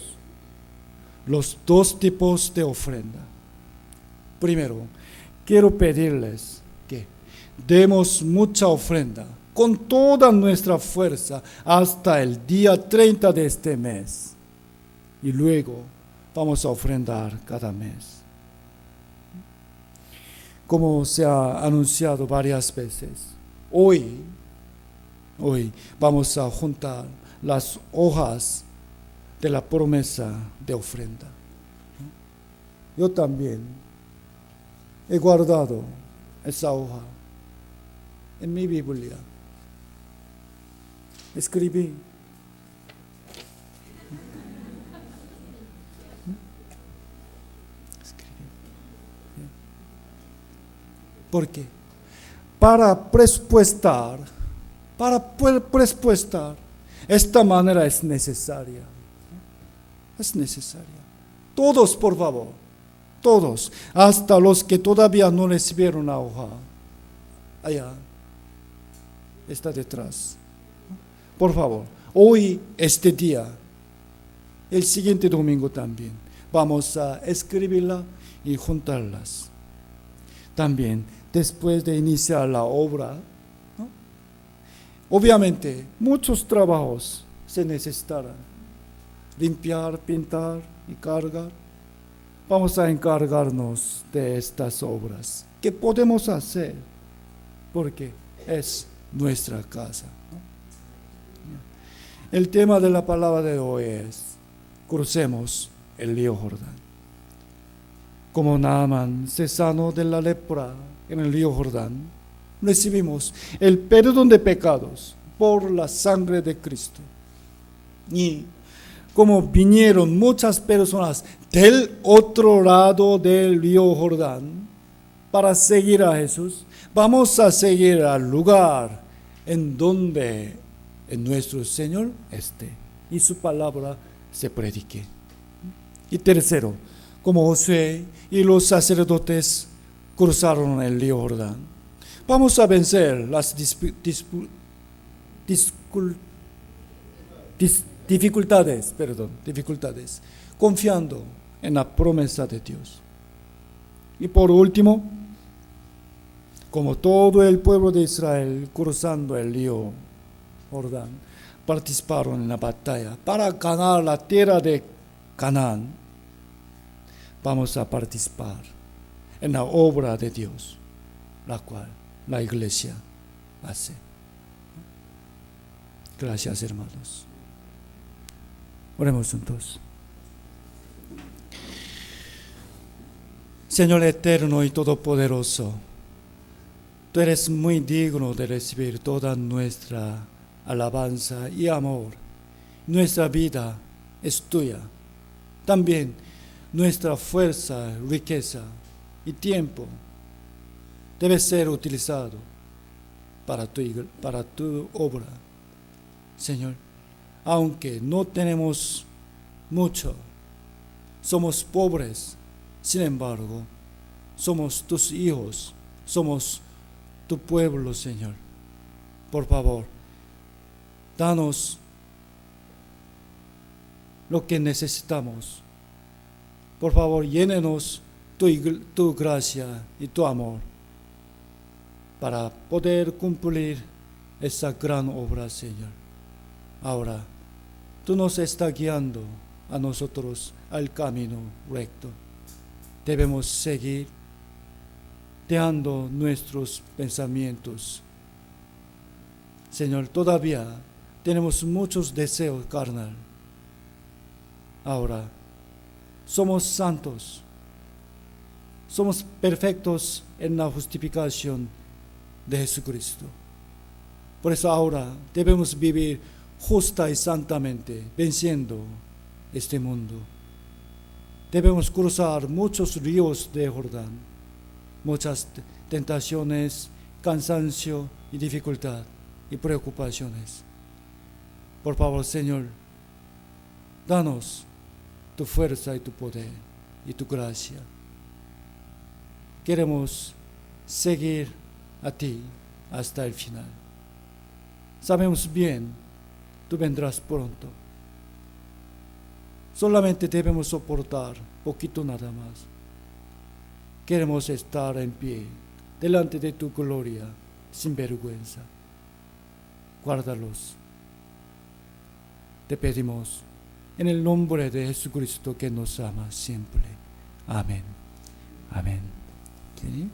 los dos tipos de ofrenda. Primero, quiero pedirles que demos mucha ofrenda con toda nuestra fuerza hasta el día 30 de este mes. Y luego vamos a ofrendar cada mes. Como se ha anunciado varias veces, hoy vamos a juntar las hojas de la promesa de ofrenda. Yo también he guardado esa hoja en mi Biblia. Escribí. ¿Por qué? Para presupuestar, esta manera es necesaria. Es necesaria. Todos, por favor, todos, hasta los que todavía no recibieron la hoja, allá está detrás. Por favor, hoy, este día, el siguiente domingo también, vamos a escribirla y juntarlas. También, después de iniciar la obra, ¿no? Obviamente, muchos trabajos se necesitarán. Limpiar, pintar y cargar. Vamos a encargarnos de estas obras. ¿Qué podemos hacer? Porque es nuestra casa, ¿no? El tema de la palabra de hoy es: crucemos el río Jordán. Como Naamán se sanó de la lepra en el río Jordán, recibimos el perdón de pecados por la sangre de Cristo. Y como vinieron muchas personas del otro lado del río Jordán para seguir a Jesús, vamos a seguir al lugar en donde nuestro Señor esté y su palabra se predique. Y tercero, como Josué y los sacerdotes cruzaron el río Jordán, vamos a vencer las dificultades, confiando en la promesa de Dios. Y por último, como todo el pueblo de Israel cruzando el río Jordán, participaron en la batalla para ganar la tierra de Canaán, vamos a participar en la obra de Dios, la cual la iglesia hace. Gracias, hermanos. Oremos juntos. Señor eterno y todopoderoso, tú eres muy digno de recibir toda nuestra alabanza y amor. Nuestra vida es tuya. También nuestra fuerza, riqueza y tiempo debe ser utilizado para tu obra. Señor, aunque no tenemos mucho, somos pobres, sin embargo, somos tus hijos, somos tu pueblo, Señor. Por favor, danos lo que necesitamos. Por favor, llénenos tu gracia y tu amor para poder cumplir esa gran obra, Señor. Ahora, tú nos estás guiando a nosotros al camino recto. Debemos seguir dejando nuestros pensamientos Señor, todavía tenemos muchos deseos carnal. Ahora, somos santos, somos perfectos en la justificación de Jesucristo. Por eso ahora debemos vivir justa y santamente, venciendo este mundo. Debemos cruzar muchos ríos de Jordán, muchas tentaciones, cansancio y dificultad y preocupaciones. Por favor, Señor, danos tu fuerza y tu poder y tu gracia. Queremos seguir a ti hasta el final. Sabemos bien, tú vendrás pronto. Solamente debemos soportar poquito nada más. Queremos estar en pie delante de tu gloria sin vergüenza. Guárdalos. Te pedimos en el nombre de Jesucristo que nos ama siempre. Amén. Amén. ¿Sí?